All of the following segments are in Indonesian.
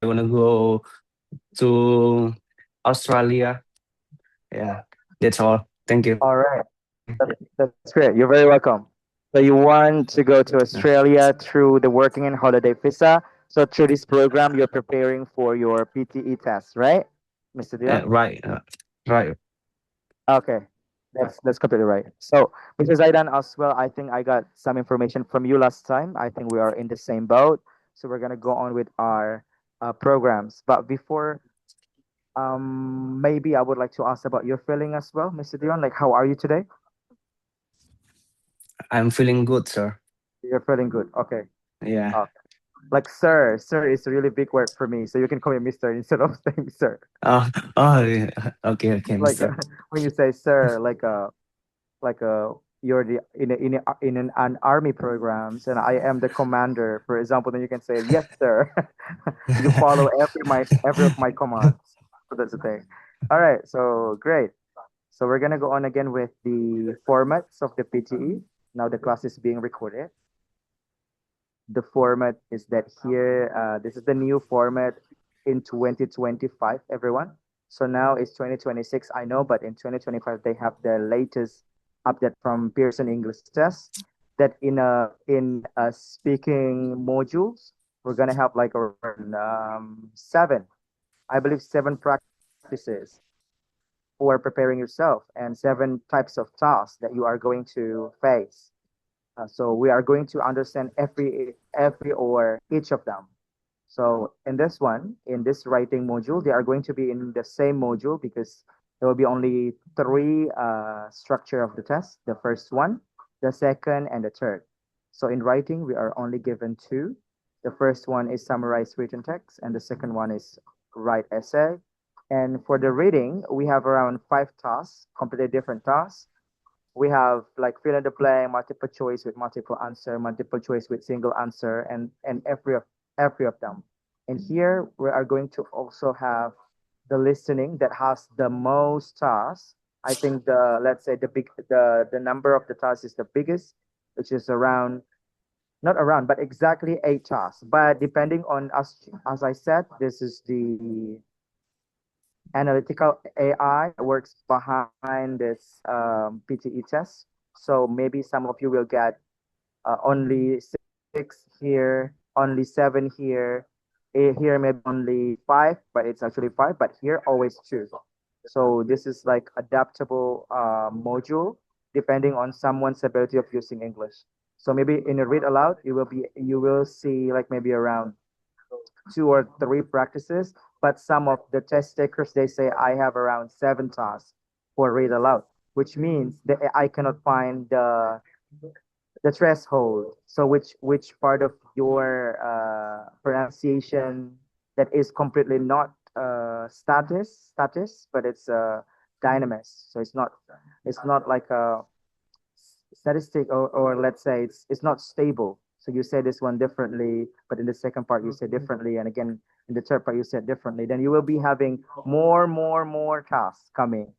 want to go to Australia. Yeah, that's all. Thank you. All right. That's great. You're very welcome. So you want to go to Australia through the working and holiday visa. So through this program, you're preparing for your PTE test, right, Mr. Dion? Right, right. Okay, that's completely right. So, Mr. Zaidan as well, I think I got some information from you last time. I think we are in the same boat. So we're gonna go on with our programs. But before, maybe I would like to ask about your feeling as well, Mr. Dion. Like, how are you today? I'm feeling good, sir. You're feeling good. Okay. Yeah. Uh, like, sir is a really big word for me. So you can call me Mr. instead of saying sir. Oh, oh, yeah. Okay, okay, Like Mister. when you say sir, like you're the in an army programs and I am the commander, for example, then you can say yes sir. You follow every of my commands. So that's the thing. All right, so great. So we're gonna go on again with the formats of the PTE. Now the class is being recorded. The format is that here, this is the new format in 2025, everyone. So now it's 2026, I know, but in 2025 they have the latest update from Pearson English Test that in a speaking modules we're gonna have like around seven, I believe, seven practices for preparing yourself and seven types of tasks that you are going to face. So we are going to understand every or each of them. So in this one, in this writing module, they are going to be in the same module because there will be only three structure of the test. The first one, the second, and the third. So in writing, we are only given two. The first one is summarize written text, and the second one is write essay. And for the reading, we have around five tasks, completely different tasks. We have like fill in the blank, multiple choice with multiple answer, multiple choice with single answer, and every of them. And here we are going to also have the listening that has the most tasks. I think the let's say the number of the tasks is the biggest, which is around, not around but exactly eight tasks. But depending on, as I said, this is the analytical AI that works behind this PTE test. So maybe some of you will get only six here, only seven here, here maybe only five, but it's actually five, but here always two. So this is like adaptable module depending on someone's ability of using English. So maybe in a read aloud, you will see like maybe around two or three practices, but some of the test takers they say I have around seven tasks for read aloud, which means that I cannot find the threshold. So which part of your pronunciation that is completely not status, but it's dynamis. So it's not like a statistic, or let's say it's not stable. So you say this one differently, but in the second part you say differently, and again in the third part you said differently. Then you will be having more tasks coming.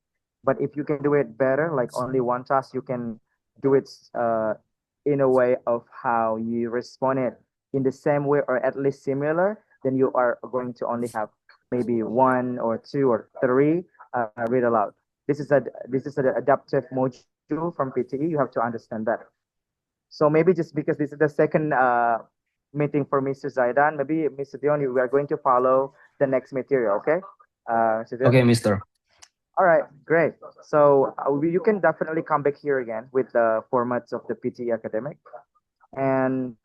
But if you can do it better, like only one task, you can do it in a way of how you respond it in the same way or at least similar. Then you are going to only have maybe one or two or three read aloud. This is an adaptive module from PTE. You have to understand that. So maybe just because this is the second meeting for Mr. Zaidan, maybe Mr. Dion, we are going to follow the next material, okay? Mr. Dion? Okay, Mister. All right, great. So you can definitely come back here again with the formats of the PTE academic. And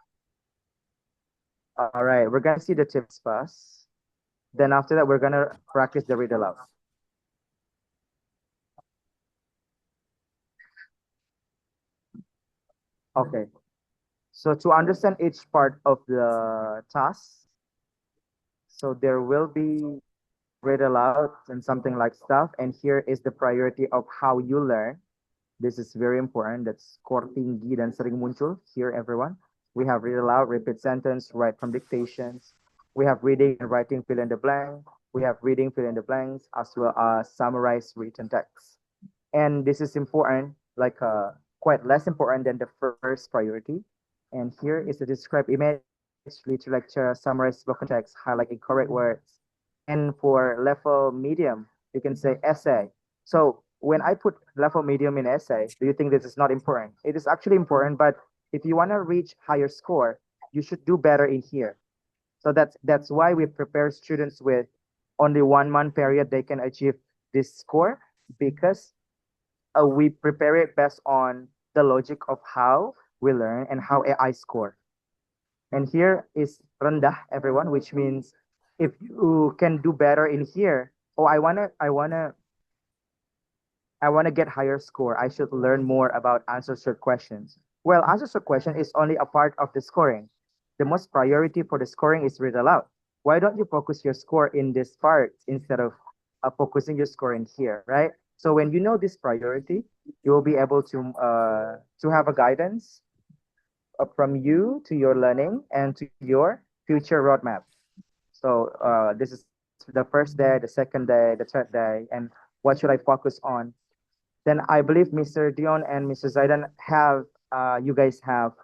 all right, we're gonna see the tips first. Then after that, we're gonna practice the read aloud. Okay. So to understand each part of the task, so there will be read aloud and something like stuff. And here is the priority of how you learn. This is very important. That's core tinggi dan sering muncul here, everyone. We have read aloud, repeat sentence, write from dictations. We have reading and writing fill in the blank. We have reading fill in the blanks as well as summarize written text. And this is important, quite less important than the first priority. And here is the describe image. literature, summarize spoken text, highlight incorrect words. And for level medium, you can say essay. So when I put level medium in essay, do you think this is not important? It is actually important, but if you want to reach higher score, you should do better in here. So that's why we prepare students with only 1 month period they can achieve this score, because we prepare it based on the logic of how we learn and how AI score. And here is rendah, everyone, which means if you can do better in here, oh, I wanna get higher score. I should learn more about answers to questions. Well, answers to question is only a part of the scoring. The most priority for the scoring is read aloud. Why don't you focus your score in this part instead of focusing your score in here, right? So when you know this priority, you will be able to have a guidance from you to your learning and to your future roadmap. So this is the first day, the second day, the third day, and what should I focus on? Then I believe Mr. Dion and Mr. Zaidan have, you guys have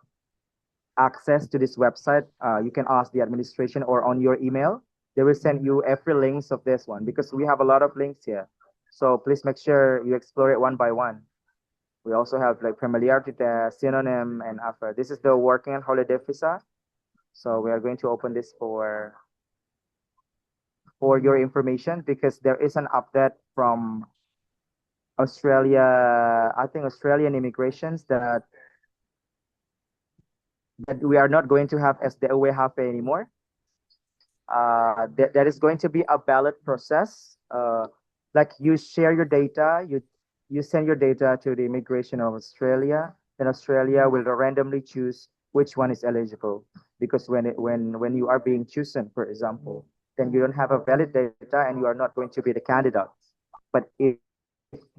access to this website. You can ask the administration or on your email. They will send you every links of this one because we have a lot of links here. So please make sure you explore it one by one. We also have like familiarity test, synonym, and after. This is the working and holiday visa. So we are going to open this for your information because there is an update from Australia, I think Australian immigrations that we are not going to have SDOE anymore. That is going to be a ballot process. Like you share your data, you send your data to the immigration of Australia, then Australia will randomly choose which one is eligible. Because when you are being chosen, for example, then you don't have a valid data and you are not going to be the candidate. But if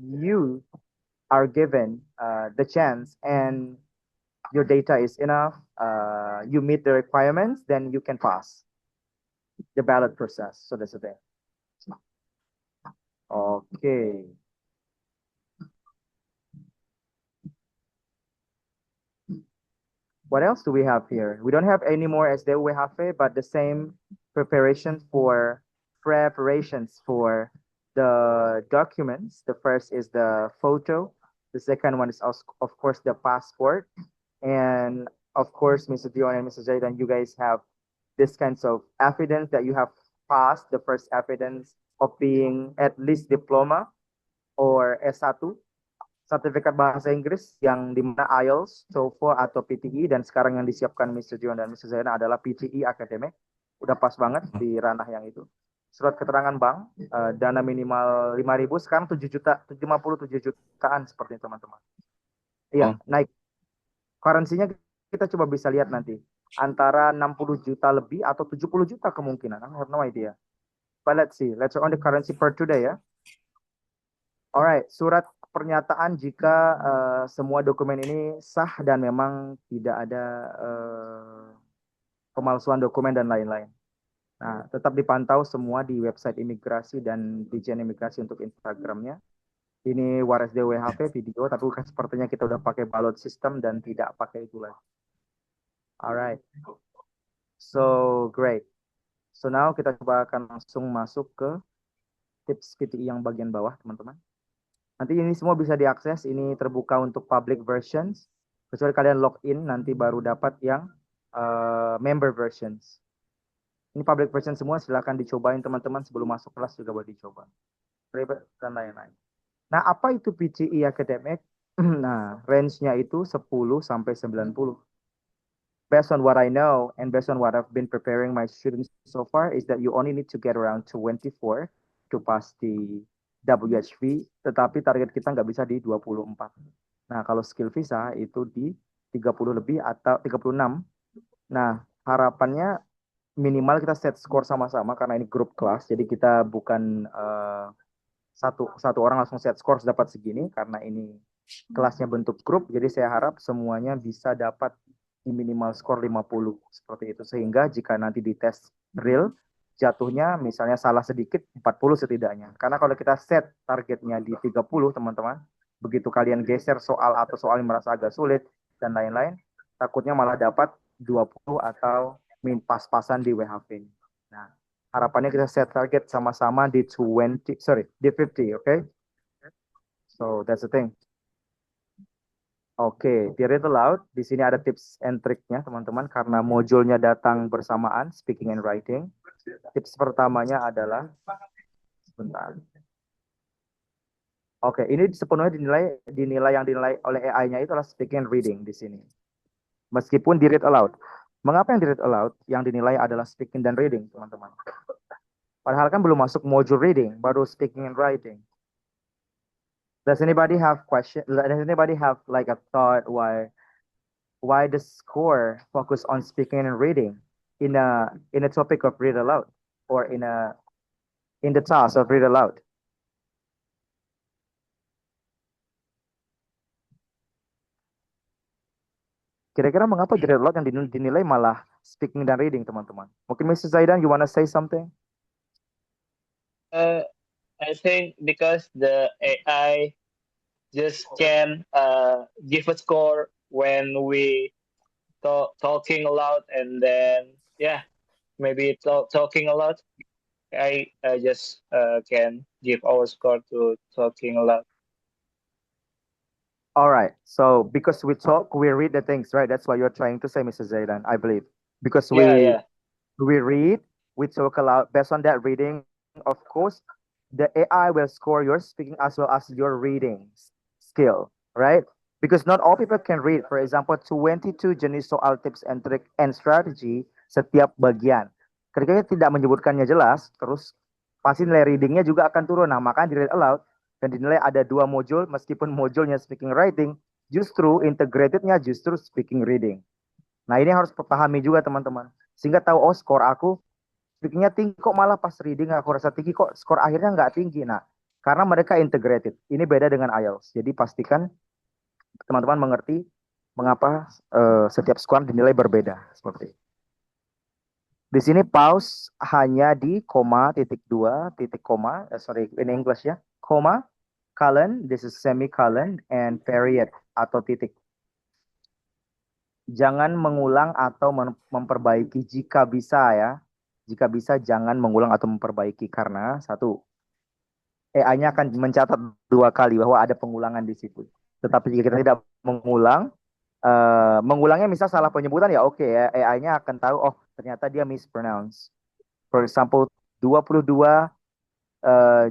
you are given the chance and your data is enough, you meet the requirements, then you can pass the ballot process. So that's the thing. Okay. What else do we have here? We don't have any more SDUWHP, but the same preparations for the documents. The first is the photo. The second one is, of course, the passport. And of course, Mr. Dion and Mr. Zaidan, you guys have this kinds of evidence that you have passed the first evidence of being at least diploma or S1, sertifikat bahasa Inggris yang dimana IELTS, TOEFL atau PTE, dan sekarang yang disiapkan Mr. Dion dan Mr. Zaidan adalah PTE Academic. Udah pas banget di ranah yang itu. Surat keterangan bank, dana minimal 5.000, sekarang 57 jutaan seperti teman-teman. Iya, naik. Currency-nya kita coba bisa lihat nanti. Antara 60 juta lebih atau 70 juta kemungkinan. I have no idea. But let's see. Let's on the currency per today ya. Alright, surat pernyataan jika semua dokumen ini sah dan memang tidak ada pemalsuan dokumen dan lain-lain. Nah, tetap dipantau semua di website imigrasi dan Dijen Imigrasi untuk Instagramnya. Ini WaresDWHP video, tapi bukan sepertinya kita udah pakai ballot system dan tidak pakai itu lagi. Alright, so great. So now kita coba akan langsung masuk ke tips PTI yang bagian bawah, teman-teman. Nanti ini semua bisa diakses, ini terbuka untuk public versions. Kecuali kalian login, nanti baru dapat yang member versions. Ini public version semua, silakan dicobain teman-teman sebelum masuk kelas juga boleh dicoba. Private dan lain-lain. Nah, apa itu PTE Academic? Nah, range-nya itu 10 sampai 90. Based on what I know and based on what I've been preparing my students so far is that you only need to get around 24 to pass the WHV, tetapi target kita nggak bisa di 24. Nah, kalau skill visa itu di 30 lebih atau 36. Nah, harapannya minimal kita set skor sama-sama karena ini grup kelas, jadi kita bukan satu orang langsung set skor dapat segini karena ini kelasnya bentuk grup, jadi saya harap semuanya bisa dapat di minimal skor 50 seperti itu, sehingga jika nanti di tes real jatuhnya misalnya salah sedikit 40 setidaknya. Karena kalau kita set targetnya di 30 teman-teman, begitu kalian geser soal atau soal yang merasa agak sulit dan lain-lain, takutnya malah dapat 20 atau pas-pasan di WHV. Nah, harapannya kita set target sama-sama di 50, okay? So that's the thing. Oke, di read aloud, di sini ada tips and triknya teman-teman karena modulnya datang bersamaan, speaking and writing. Tips pertamanya adalah, sebentar. Oke, ini sepenuhnya yang dinilai oleh AI-nya itu adalah speaking and reading di sini. Meskipun di read aloud. Mengapa yang di read aloud yang dinilai adalah speaking dan reading, teman-teman? Padahal kan belum masuk modul reading, baru speaking and writing. Does anybody have like a thought why the score focus on speaking and reading in a topic of read aloud or in the task of read aloud? Kira-kira mengapa di read aloud yang dinilai malah speaking dan reading, teman-teman? Mungkin Mr. Zaidan, you wanna say something? I think because the AI just can give a score when we talking a lot, and then maybe talking a lot. I just can give our score to talking a lot. All right. So because we talk, we read the things, right? That's what you're trying to say, Mr. Zaidan, I believe. Because we read, we talk a lot. Based on that reading, of course, the AI will score your speaking as well as your reading skill, right? Because not all people can read. For example, 22 jenis soal tips and trick and strategy setiap bagian. Ketika tidak menyebutkannya jelas, terus pasti nilai readingnya juga akan turun. Nah, makanya di read aloud dan dinilai ada 2 modul, meskipun modulnya speaking writing, justru integratednya justru speaking reading. Nah, ini harus pahami juga teman-teman. Sehingga tahu, oh skor aku speakingnya tinggi, kok malah pas reading aku rasa tinggi, kok skor akhirnya nggak tinggi. Nah, karena mereka integrated. Ini beda dengan IELTS. Jadi pastikan teman-teman mengerti mengapa setiap skor dinilai berbeda. Seperti itu. Di sini pause hanya di koma, titik 2, titik koma, sorry, in English ya, koma, colon, this is semicolon, and period, atau titik. Jangan mengulang atau memperbaiki jika bisa ya. Jika bisa jangan mengulang atau memperbaiki karena satu, AI-nya akan mencatat 2 kali bahwa ada pengulangan di situ. Tetapi jika kita tidak mengulang, mengulangnya misal salah penyebutan ya oke ya, AI-nya akan tahu oh ternyata dia mispronounce. For example, 22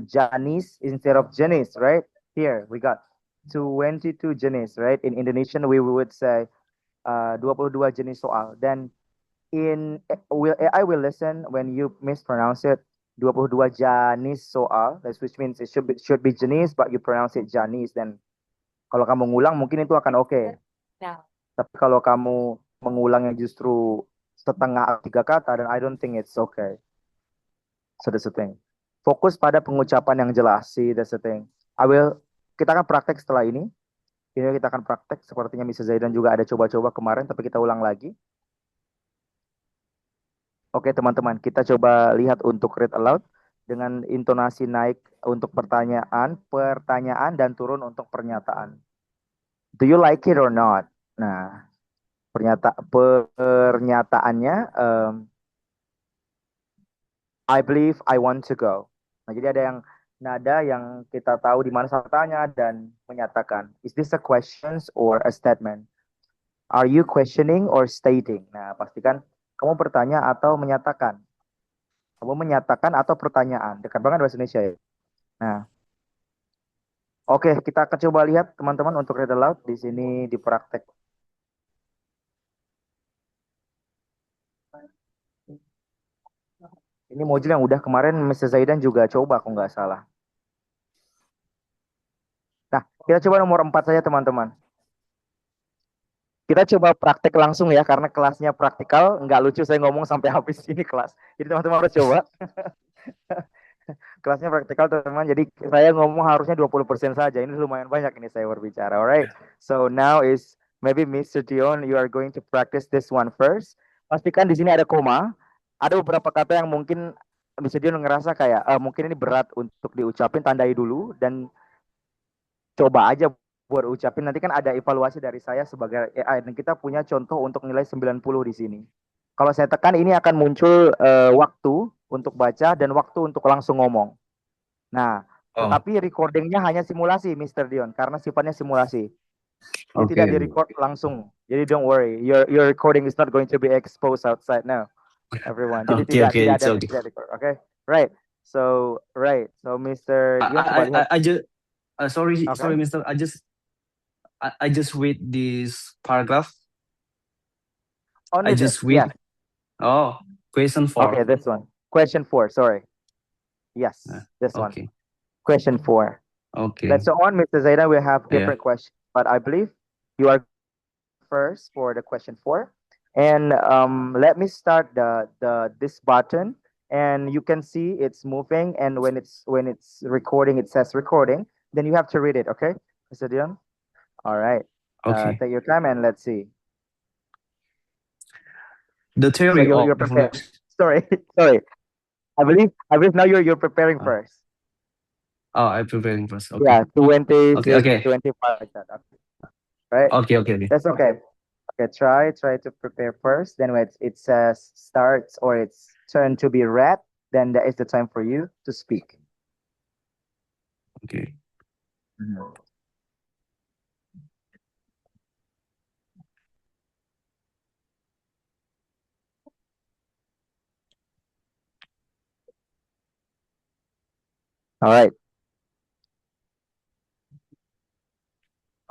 Janis instead of Janice, right? Here we got 22 jenis, right? In Indonesian we would say 22 jenis soal. Then AI will listen when you mispronounce it. 22 jenis soal, which means it should be jenis, but you pronounce it Janis. Then kalau kamu ngulang mungkin itu akan oke. Nah. Tapi kalau kamu mengulangnya justru setengah 3 kata, then I don't think it's okay. So that's the thing. Fokus pada pengucapan yang jelas. See, that's the thing. Kita akan praktek setelah ini. Ini kita akan praktek. Sepertinya Mr. Zaidan juga ada coba-coba kemarin, tapi kita ulang lagi. Oke teman-teman, kita coba lihat untuk read aloud dengan intonasi naik untuk pertanyaan dan turun untuk pernyataan. Do you like it or not? Nah, pernyataannya, I believe I want to go. Nah, jadi ada yang nada yang kita tahu di mana saat tanya dan menyatakan. Is this a question or a statement? Are you questioning or stating? Nah, pastikan kamu bertanya atau menyatakan. Kamu menyatakan atau pertanyaan. Dekat banget bahasa Indonesia ya. Nah, oke, kita akan coba lihat teman-teman untuk read aloud di sini di praktek. Ini modul yang udah kemarin Mr. Zaidan juga coba kalau nggak salah. Nah, kita coba nomor 4 saja teman-teman. Kita coba praktek langsung ya, karena kelasnya praktikal. Nggak lucu saya ngomong sampai habis ini kelas. Jadi teman-teman harus coba. Kelasnya praktikal teman-teman, jadi saya ngomong harusnya 20% saja. Ini lumayan banyak ini saya berbicara. Alright, so now is maybe Mr. Dion, you are going to practice this one first. Pastikan di sini ada koma. Ada beberapa kata yang mungkin Mr. Dion ngerasa kayak mungkin ini berat untuk diucapin, tandai dulu dan coba aja buat ucapin. Nanti kan ada evaluasi dari saya sebagai AI dan kita punya contoh untuk nilai 90 di sini. Kalau saya tekan ini akan muncul waktu untuk baca dan waktu untuk langsung ngomong. Nah, Oh, tetapi recordingnya hanya simulasi, Mr. Dion, karena sifatnya simulasi. Ini okay. tidak direcord langsung. Jadi don't worry, your recording is not going to be exposed outside now, everyone. Jadi Okay, okay, tidak it's ada okay. tidak record. Okay, right. So Mr. Dion coba lihat. I just sorry, Okay. Mister. I just read this paragraph. Only I this. just read. Yes. Oh, question 4. Okay, this one. Question 4. Sorry. Yes, this one. Okay, Question 4. okay. Let's go on, Mr. Zaidan. We have Yeah. different questions, but I believe you are first for the question 4. And let me start this button, and you can see it's moving. And when it's recording, it says recording. Then you have to read it. Okay, Mr. Dion. All right. Okay. Take your time and let's see. The So theory of you're prepared. evolution. Sorry, sorry. I believe now you're preparing first. Oh, I'm preparing first. Okay. Yeah, 26, Okay. 25 like that. Okay. Right. Okay. That's okay. Okay, try to prepare first. Then when it says starts or it's turned to be red, then that is the time for you to speak. Okay. All right.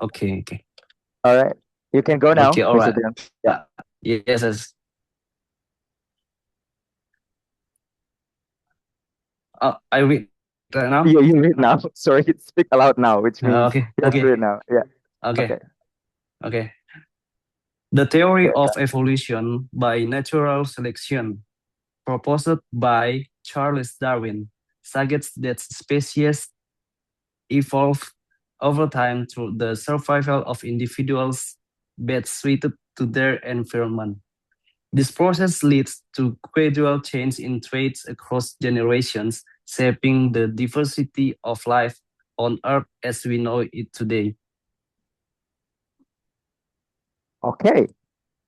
Okay. All right. You can go now, Okay, all Mr. right. Dion. Yeah. Yes. I read right now. You read now. Sorry, speak aloud now, which means Okay. you have to read now. Yeah. Okay. The theory Okay. of evolution by natural selection, proposed by Charles Darwin, suggests that species evolve over time through the survival of individuals best suited to their environment. This process leads to gradual change in traits across generations, shaping the diversity of life on Earth as we know it today. Okay.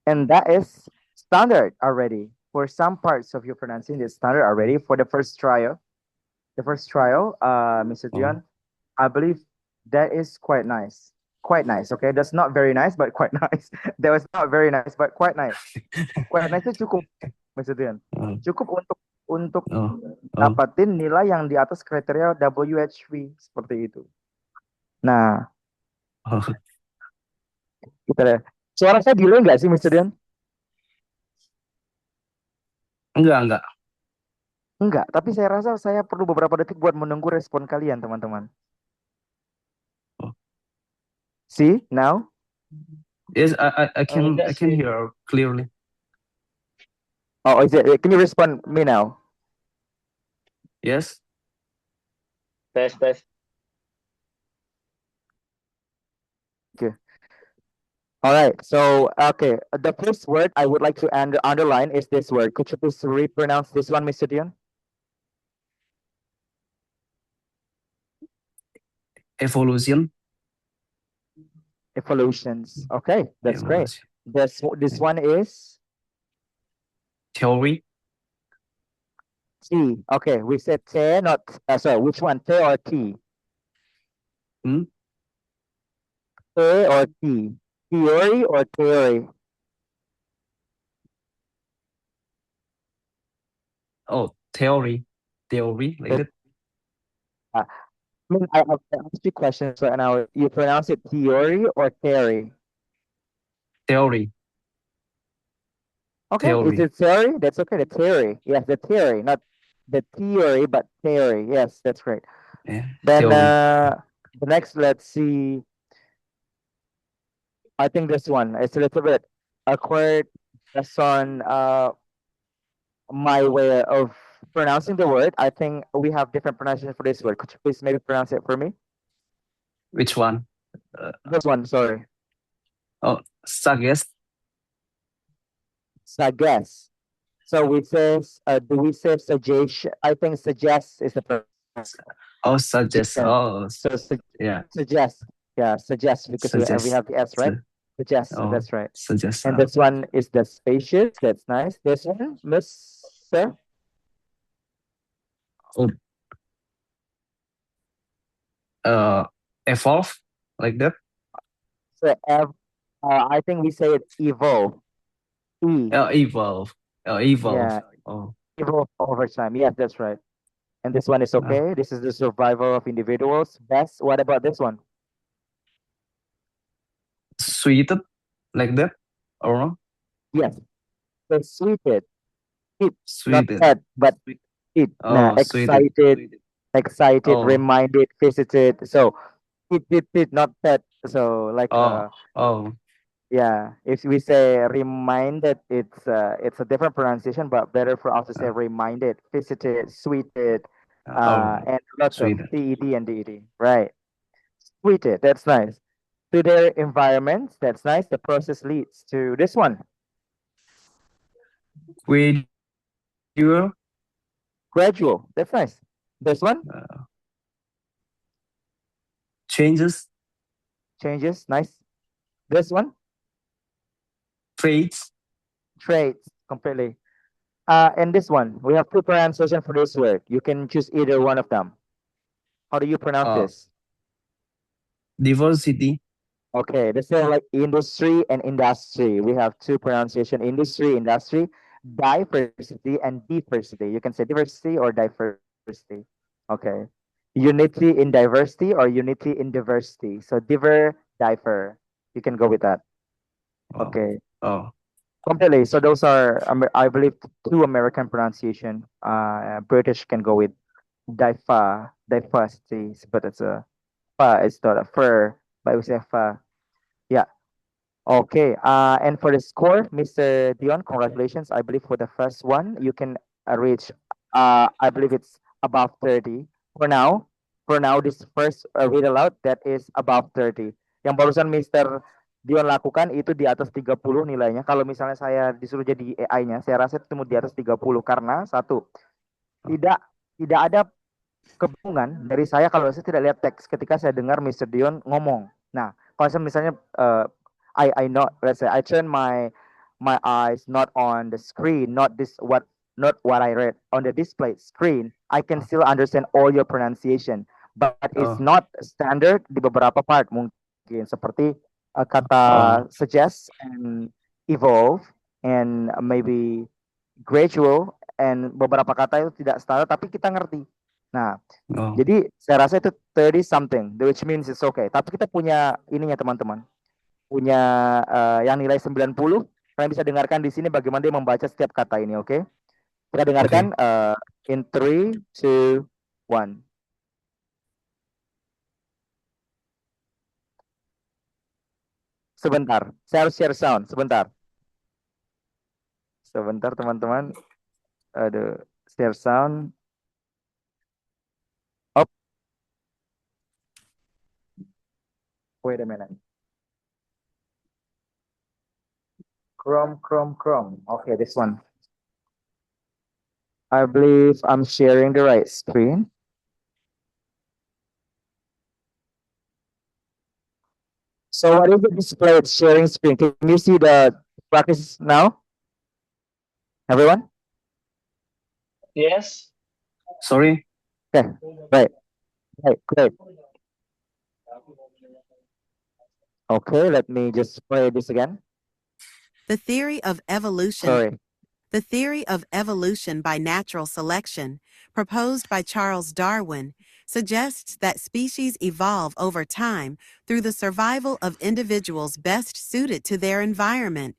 And that is standard already. For some parts of your pronunciation, it's standard already. For the first trial, Mr. Dion, I believe that is quite nice. Quite nice, okay? That's not very nice, but quite nice. That was not very nice, but quite nice. Quite nice itu cukup, Mr. Dion. Cukup untuk dapatin nilai yang di atas kriteria WHV seperti itu. Nah, kita lihat. Suara saya delay nggak sih, Mr. Dion? Enggak. Enggak, tapi saya rasa saya perlu beberapa detik buat menunggu respon kalian, teman-teman. See, now? Yes, I can hear clearly. Oh, is it? Can you respond me now? Yes. Test. Okay. All right. So, okay, the first word I would like to underline is this word. Could you please repronounce this one, Mr. Dion? Evolution. Evolutions. Okay, that's great. This one is theory. T. Okay, we said T, not sorry. Which one, T or T? T or T? Theory or theory? Oh, theory. Like that. I mean, I asked you questions right now. You pronounce it theory or theory? Theory. Okay, theory. Is it theory? That's okay. The theory. Yes, the theory, not the theory, but theory. Yes, that's great. Yeah, then the next, let's see. I think this one is a little bit awkward. That's on my way of pronouncing the word. I think we have different pronunciation for this word. Could you please maybe pronounce it for me? Which one? This one, sorry. Oh, suggest. Suggest. So we say, do we say suggestion? I think suggest is the first. Oh, suggest. Oh, so yeah. Suggest. Yeah, suggest because we have the S, right? Suggest. Oh, That's right. suggest. And this one is the spacious. That's nice. This one, Mr. Oh, evolve like that. So I think we say it evolve. E. Evolve. Evolve. Yeah, Oh, evolve over time. Yes, that's right. And this one is okay. This is the survival of individuals. Best. What about this one? sweeted like that, or no? Yes. So sweeted. It, not Sweeted. that, but it. Nah, Oh, sweeted. excited, Oh, reminded, visited. So it, not that. So like oh, yeah, if we say reminded, it's a different pronunciation, but better for us to say uh, reminded, visited, sweeted, oh, and lots of sweeted. TED and DED. Right. Sweeted, that's nice. To their environments, that's nice. The process leads to this one. Gradual. Gradual, that's nice. This one, Changes. changes, nice. This one, Traits. traits, completely. And this one, we have two pronunciation for this word. You can choose either one of them. How do you pronounce Uh, this? Diversity. Okay, this is like industry and industry. We have two pronunciation, industry, diversity and diversity. You can say diversity or diversity. Okay. Unity in diversity or unity in diversity. So differ. You can go with that. Oh, Okay. oh, Completely. So those are, I believe, two American pronunciation. British can go with diversity, but it's a fa. It's not a fur, but we say fa. Yeah. Okay. And for the score, Mr. Dion, congratulations. I believe for the first one, you can reach, I believe it's above 30. For now, this first read aloud, that is above 30. Yang barusan Mr. Dion lakukan itu di atas 30 nilainya. Kalau misalnya saya disuruh jadi AI-nya, saya rasa itu di atas 30 karena satu, tidak tidak ada kebingungan dari saya kalau saya tidak lihat teks ketika saya dengar Mr. Dion ngomong. Nah, kalau saya misalnya I not, let's say I turn my eyes not on the screen, not what I read on the display screen, I can still understand all your pronunciation, but it's oh, not standard di beberapa part mungkin seperti kata oh, suggest and evolve and maybe gradual and beberapa kata itu tidak standar tapi kita ngerti. Nah, oh. jadi saya rasa itu 30 something, which means it's okay. Tapi kita punya ininya teman-teman. Punya yang nilai 90. Kalian bisa dengarkan di sini bagaimana dia membaca setiap kata ini, oke? Kita dengarkan in 3, 2, 1. Sebentar, saya harus share sound, sebentar. Sebentar teman-teman. Aduh, share sound. Oh. Wait a minute. Chrome. Okay, this one. I believe I'm sharing the right screen. So what is the display sharing screen? Can you see the practice now? Everyone? Yes. Sorry. Okay, right, great. Okay, let me just play this again. The theory of evolution. Sorry. The theory of evolution by natural selection, proposed by Charles Darwin, suggests that species evolve over time through the survival of individuals best suited to their environment.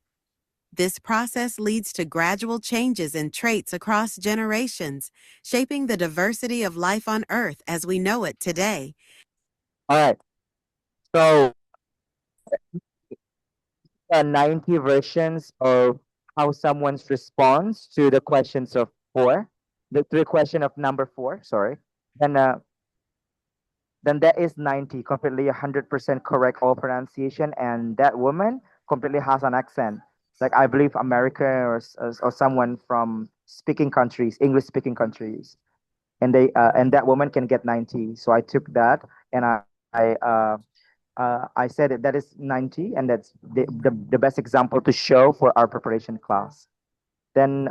This process leads to gradual changes in traits across generations, shaping the diversity of life on Earth as we know it today. All right. So 90 versions of how someone's response to the questions of 4, the question of number 4, sorry. Then that is 90, completely 100% correct all pronunciation, and that woman completely has an accent. Like I believe America or someone from speaking countries, English speaking countries, and they and that woman can get 90. So I took that and I I said that is 90, and that's the best example to show for our preparation class. Then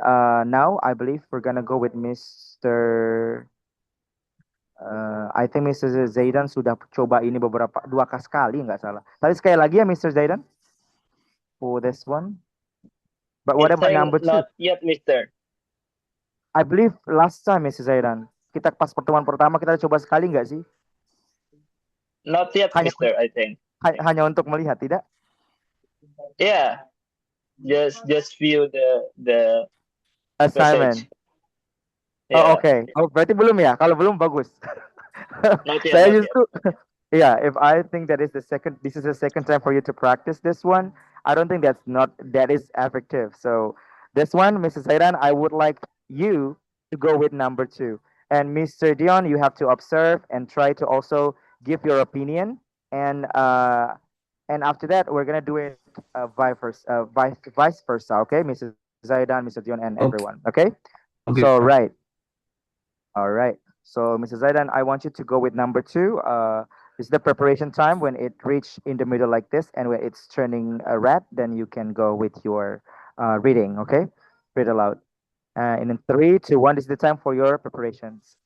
now I believe we're gonna go with Mr. I think Mr. Zaidan sudah coba ini beberapa dua kali nggak salah. Tapi sekali lagi ya Mr. Zaidan for this one. But what I about think number 2? not yet, Mister. I believe last time Mr. Zaidan kita pas pertemuan pertama kita coba sekali nggak sih? Not yet, Hanya Mister. I think. hanya untuk melihat, tidak? Yeah. Just view the Assignment. message. Oh, Yeah. oke. Oh, berarti belum ya? Kalau belum bagus. Not yet. Saya Not yet. justru yeah, if I think this is the second time for you to practice this one, I don't think that is effective. So this one, Mrs. Zaidan, I would like you to go with number 2. And Mr. Dion, you have to observe and try to also give your opinion. And after that, we're gonna do it vice versa. Okay, Mrs. Zaidan, Mr. Dion, and Okay. everyone. Okay. Okay. So right. All right. So, Mrs. Zaidan, I want you to go with number 2. This is the preparation time. When it reach in the middle like this, and when it's turning red, then you can go with your reading. Okay, read aloud. And in 3, 2, 1, this is the time for your preparations.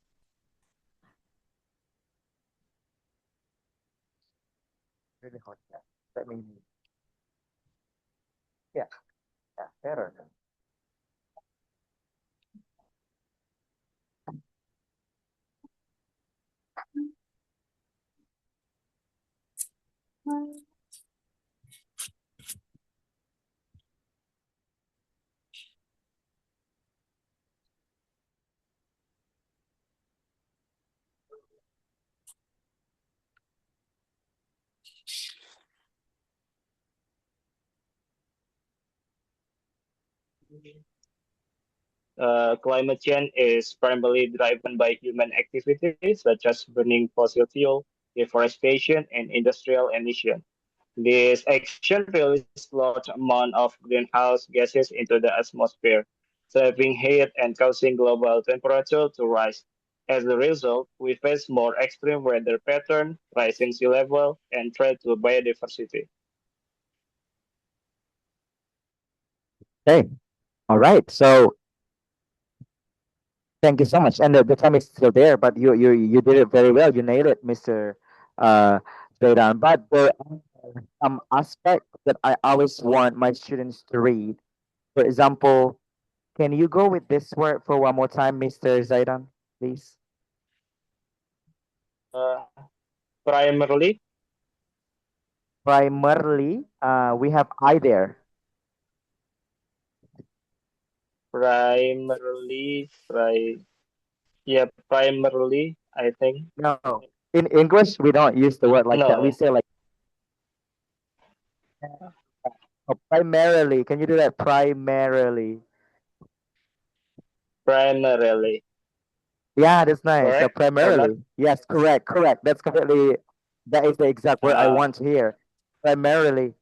Really hot. Yeah. Let me. Yeah. Yeah. Better. Climate change is primarily driven by human activities such as burning fossil fuel, deforestation, and industrial emission. This action releases large amount of greenhouse gases into the atmosphere, trapping heat and causing global temperature to rise. As a result, we face more extreme weather patterns, rising sea level, and threat to biodiversity. Okay. All right. So thank you so much. And the time is still there, but you did it very well. You nailed it, Mr. Zaidan. But there are some aspects that I always want my students to read. For example, can you go with this word for one more time, Mr. Zaidan, please? Uh, Primarily, Primarily, we have I there. Yeah, primarily, I think. No, in English we don't use the word like that. We No, say like primarily. Can you do that? Primarily. primarily. Yeah, that's nice. So Correct or not? primarily, yes, correct. That's completely. That is the exact word I Uh, want to hear. Primarily,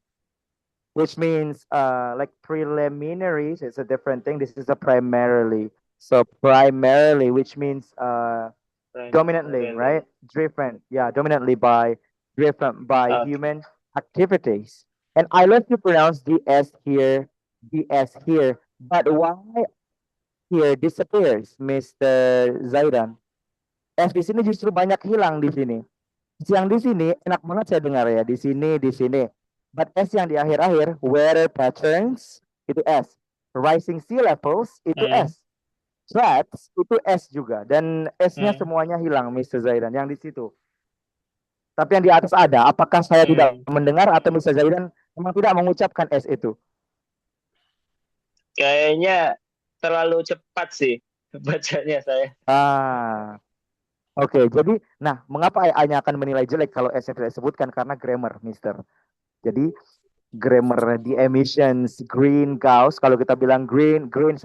which means like preliminaries. It's a different thing. This is a primarily. So primarily, which means dominantly, primarily. right? Driven, yeah, dominantly by driven by Okay. human activities. And I love to pronounce the S here, but why here disappears, Mr. Zaidan? S di sini justru banyak hilang di sini. Yang di sini enak banget saya dengar ya, di sini, di sini. But S yang di akhir-akhir, weather patterns, itu S. Rising sea levels, itu Hmm. S. Threats, itu S juga. Dan S-nya Hmm. semuanya hilang, Mr. Zaidan, yang di situ. Tapi yang di atas ada. Apakah saya tidak mendengar atau Mr. Zaidan memang tidak mengucapkan S itu? Kayaknya terlalu cepat sih bacanya saya. Oke. Jadi, nah, mengapa AI-nya akan menilai jelek kalau S-nya tidak disebutkan? Karena grammar, Mister. Jadi, grammar di emissions greenhouse, kalau kita bilang greenhouse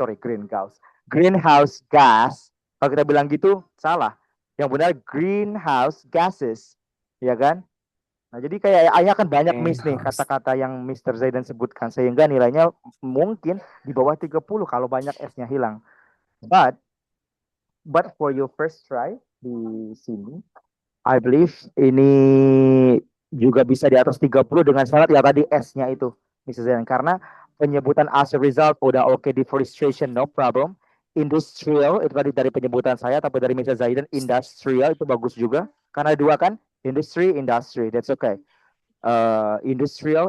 gas, kalau kita bilang gitu salah. Yang benar greenhouse gases, ya kan? Nah, jadi kayak AI akan banyak miss nih kata-kata yang Mr. Zaidan sebutkan, sehingga nilainya mungkin di bawah 30 kalau banyak S-nya hilang. But for your first try di sini, I believe ini juga bisa di atas 30 dengan syarat ya tadi S-nya itu, Mr. Zaidan. Karena penyebutan as a result udah oke, deforestation no problem. Industrial itu tadi dari penyebutan saya, tapi dari Mr. Zaidan industrial itu bagus juga. Karena dua kan, industry, that's okay. Industrial,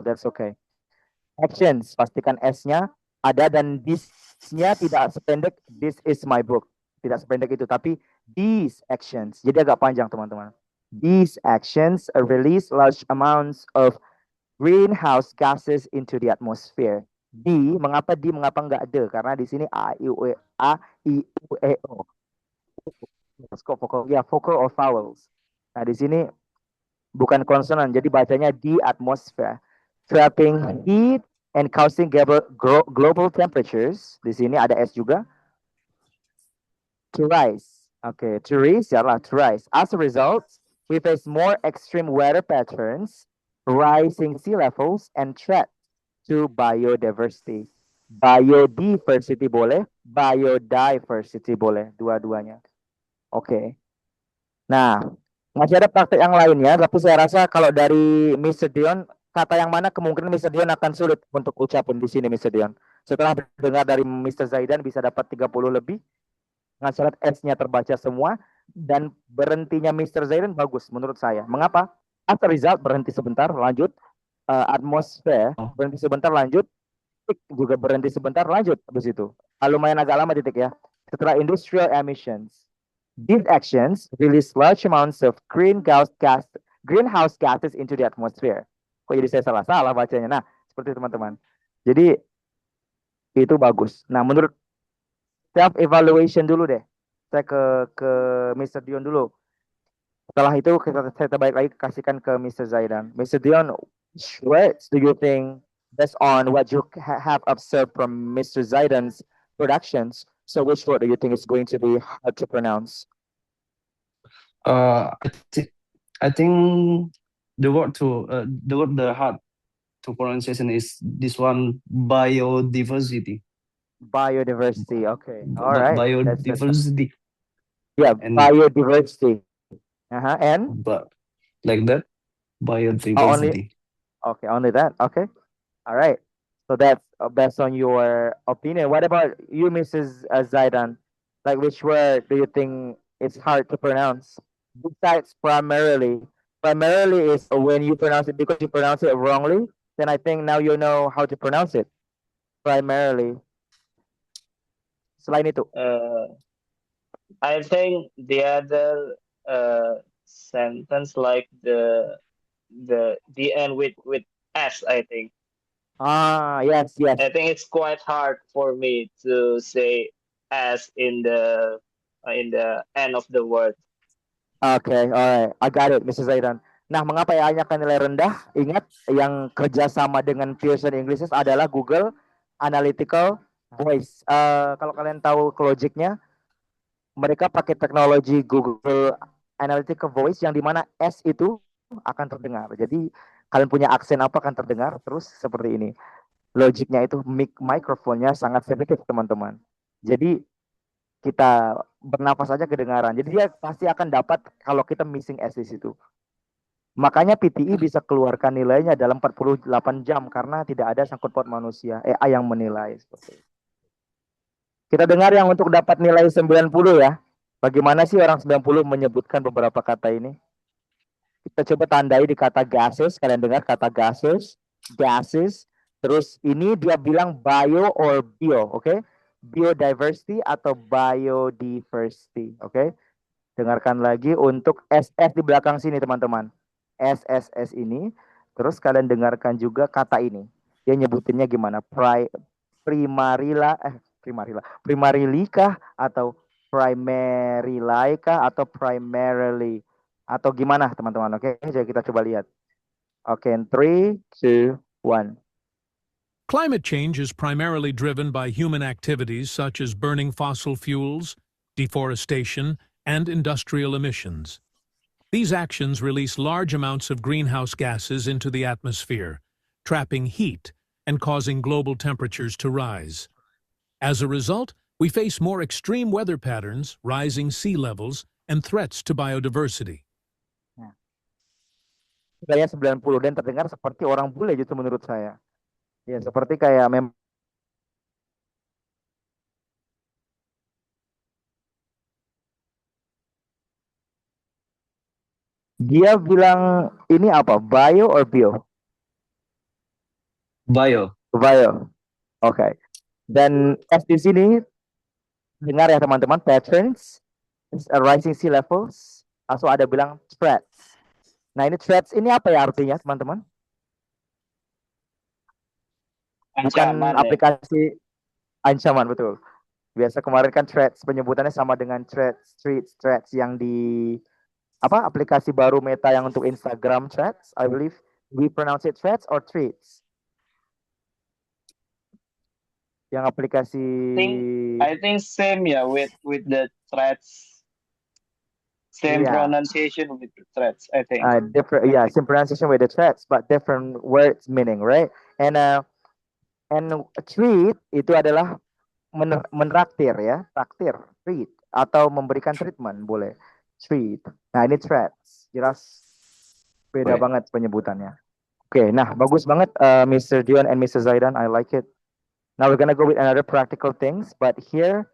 that's okay. Actions, pastikan S-nya ada dan this-nya tidak sependek this is my book. Tidak sependek itu, tapi these actions. Jadi agak panjang teman-teman. These actions release large amounts of greenhouse gases into the atmosphere. Mengapa enggak de? Karena di sini A, I, U, E, O. Vocal or vowels. Nah, di sini bukan konsonan, jadi bacanya the atmosphere. Trapping heat and causing global temperatures. Di sini ada S juga. To rise. Okay, to rise. As a result, we face more extreme weather patterns, rising sea levels, and threat to biodiversity. Biodiversity boleh, biodiversity boleh, dua-duanya. Oke. Nah, masih ada praktek yang lainnya, tapi saya rasa kalau dari Mr. Dion, kata yang mana kemungkinan Mr. Dion akan sulit untuk ucapin di sini, Mr. Dion. Setelah dengar dari Mr. Zaidan bisa dapat 30 lebih, dengan syarat S-nya terbaca semua, dan berhentinya Mr. Zaidan bagus menurut saya. Mengapa? As a result, berhenti sebentar, lanjut. Atmosfer, berhenti sebentar, lanjut. Titik juga berhenti sebentar, lanjut. Habis itu. Lumayan agak lama titik ya. Setelah industrial emissions. These actions release large amounts of greenhouse gases into the atmosphere. Kok jadi saya salah bacanya? Nah, seperti teman-teman. Jadi, itu bagus. Nah, menurut self-evaluation dulu deh. Saya ke Mr. Dion dulu. Setelah itu kita balik lagi kasihkan ke Mr. Zaidan. Mr. Dion, which words do you think, based on what you have observed from Mr. Zaidan's productions, so which word do you think is going to be hard to pronounce? I think the hard to pronunciation is this one, biodiversity. Biodiversity, okay. All right. Biodiversity. Yeah, And- biodiversity. And? But like that, biodiversity. Okay, only that. Okay. All right. So that's based on your opinion. What about you, Mrs. Zaidan? Like, which word do you think it's hard to pronounce? Besides primarily. Primarily is when you pronounce it because you pronounce it wrongly. Then I think now you know how to pronounce it. Primarily. Selain itu. I think the other sentence like the end with S, I think. Yes. I think it's quite hard for me to say S in the end of the word. Okay, alright. I got it, Mrs. Zaidan. Nah, mengapa AI-nya akan nilai rendah? Ingat, yang kerjasama dengan Pearson English adalah Google Analytical Voice. Kalau kalian tahu logiknya, mereka pakai teknologi Google Analytical Voice yang dimana S itu akan terdengar. Jadi kalian punya aksen apa akan terdengar terus seperti ini. Logiknya itu mikrofonnya sangat sensitif teman-teman. Jadi kita bernafas saja kedengaran. Jadi dia pasti akan dapat kalau kita missing S di situ. Makanya PTI bisa keluarkan nilainya dalam 48 jam karena tidak ada sangkut paut manusia, AI yang menilai seperti itu. Kita dengar yang untuk dapat nilai 90 ya. Bagaimana sih orang 90 menyebutkan beberapa kata ini? Kita coba tandai di kata gases. Kalian dengar kata gases. Terus ini dia bilang bio or bio, oke? Biodiversity atau biodiversity, oke? Dengarkan lagi untuk SS di belakang sini teman-teman. SSS ini. Terus kalian dengarkan juga kata ini. Dia nyebutinnya gimana? Primarily kah atau primarily kah atau primarily atau gimana teman-teman? Oke, jadi kita coba lihat. Oke, 3, 2, 1. Climate change is primarily driven by human activities such as burning fossil fuels, deforestation, and industrial emissions. These actions release large amounts of greenhouse gases into the atmosphere, trapping heat and causing global temperatures to rise. As a result, we face more extreme weather patterns, rising sea levels, and threats to biodiversity. gaya 90 dan terdengar seperti orang bule gitu menurut saya. Ya, seperti kayak dia bilang ini apa? Bio or bio? Bio. Bio. Oke. Dan di sini dengar ya teman-teman, patterns, rising sea levels, atau ada bilang threats. Nah, ini threats ini apa ya artinya, teman-teman? Bukan Ancaman ya. aplikasi ancaman, betul. Biasa kemarin kan threats penyebutannya sama dengan threats yang di apa aplikasi baru Meta yang untuk Instagram threats. I believe we pronounce it threats or treats. Yang aplikasi I think same ya with the threats. Same yeah, pronunciation with the threats, I think. different yeah, same pronunciation with the threats but different words meaning, right? And treat itu adalah menraktir ya, traktir, treat atau memberikan treatment boleh. Treat. Nah, ini threats. Jelas beda Right. banget penyebutannya. Oke, nah bagus banget Mr. Dion and Mr. Zaidan. I like it. Now we're gonna go with another practical things, but here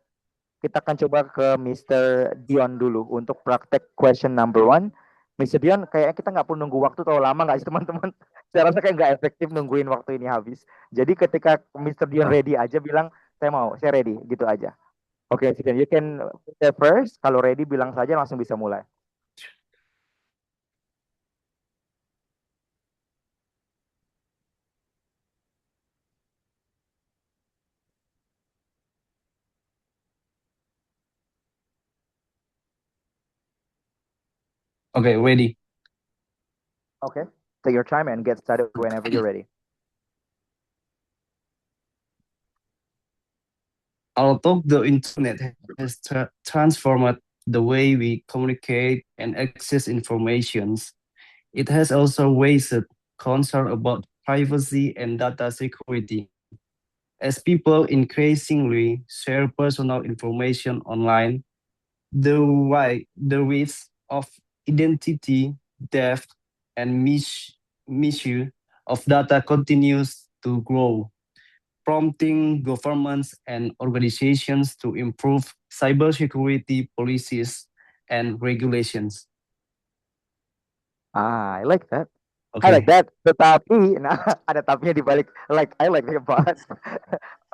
kita akan coba ke Mr. Dion dulu untuk praktek question number one. Mr. Dion, kayaknya kita nggak perlu nunggu waktu terlalu lama nggak sih teman-teman? Saya rasa kayak nggak efektif nungguin waktu ini habis. Jadi ketika Mr. Dion Oh, ready aja bilang, saya ready, gitu aja. Oke, Mr. Dion, you can say first. Kalau ready bilang saja langsung bisa mulai. okay, ready. Okay, take your time and get started whenever you're ready. Although the internet has transformed the way we communicate and access information, it has also raised concern about privacy and data security. As people increasingly share personal information online, the risk of identity theft and misuse of data continues to grow, prompting governments and organizations to improve cybersecurity policies and regulations. I like that. I Okay. like that. Tetapi, nah ada tapinya di balik. I like that part.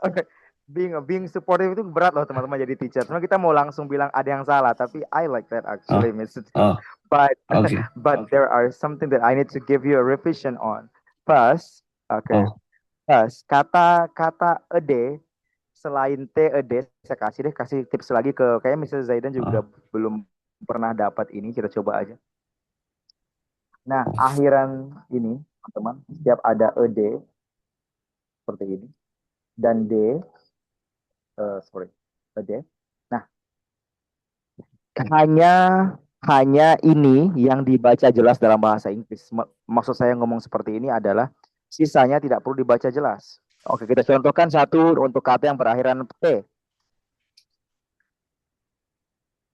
Okay. Being supportive itu berat loh teman-teman jadi teacher. Sebenarnya kita mau langsung bilang ada yang salah, tapi I like that actually, Oh, Mr. oh, But okay. there are something that I need to give you a revision on. First, okay. Oh, First, kata a day selain t a d saya kasih tips lagi ke kayak Mr. Zaidan juga belum pernah dapat ini, kita coba aja. Nah, akhiran ini, teman-teman, setiap ada a d seperti ini dan d, a d. Nah, hanya ini yang dibaca jelas dalam bahasa Inggris. Maksud saya ngomong seperti ini adalah sisanya tidak perlu dibaca jelas. Oke, kita contohkan satu untuk kata yang berakhiran T.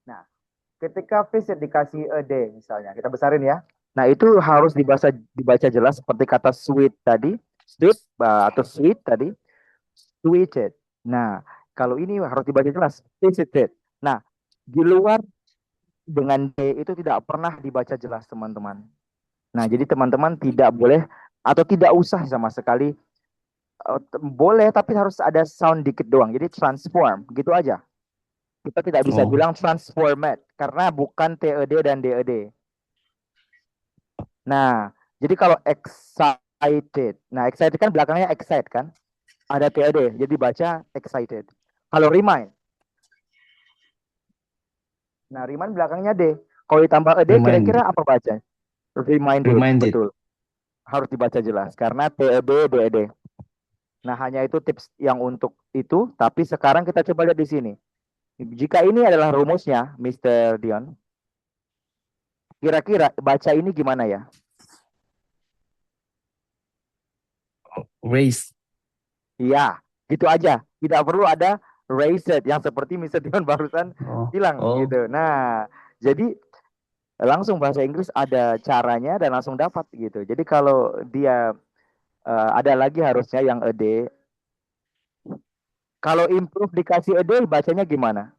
Nah, ketika visit dikasih a D misalnya, kita besarin ya. Nah, itu harus dibaca jelas seperti kata sweet tadi, sweet atau sweet tadi, sweeted. Nah, kalau ini harus dibaca jelas, visited. Nah, di luar dengan D itu tidak pernah dibaca jelas, teman-teman. Nah, jadi teman-teman tidak boleh atau tidak usah sama sekali boleh tapi harus ada sound dikit doang. Jadi transform, gitu aja. Kita tidak bisa bilang transformat karena bukan TED dan DED. Nah, jadi kalau excited. Nah, excited kan belakangnya excite kan? Ada TED, jadi baca excited. Kalau remind. Nah, remind belakangnya D. Kalau ditambah ED kira-kira apa baca? Reminded. Betul. Harus dibaca jelas karena TED, DED. Nah, hanya itu tips yang untuk itu, tapi sekarang kita coba lihat di sini. Jika ini adalah rumusnya, Mr. Dion, kira-kira baca ini gimana ya? raise. Iya, gitu aja. Tidak perlu ada raised yang seperti Mr. Dion barusan bilang gitu. Nah, jadi langsung bahasa Inggris ada caranya dan langsung dapat gitu. Jadi kalau dia ada lagi harusnya yang a day. Kalau improve dikasih a day bacanya gimana?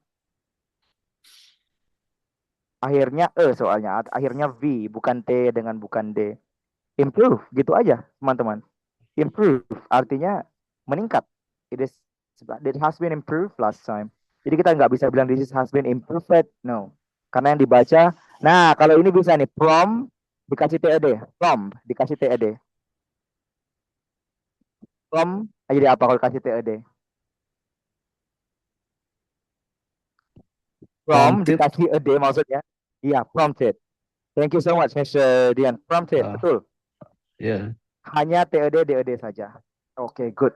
Akhirnya soalnya akhirnya V bukan T dengan bukan D. Improve gitu aja teman-teman. Improve artinya meningkat. It has been improved last time. Jadi kita nggak bisa bilang this has been improved, no. Karena yang dibaca, nah kalau ini bisa nih, from dikasih TED, from dikasih TED. From jadi apa kalau kasih TED? From Prompted. dikasih a day maksudnya. Iya, prompted. Thank you so much, Mr. Dian. Prompted, betul. Yeah. Hanya TED, DED saja. Oke, good.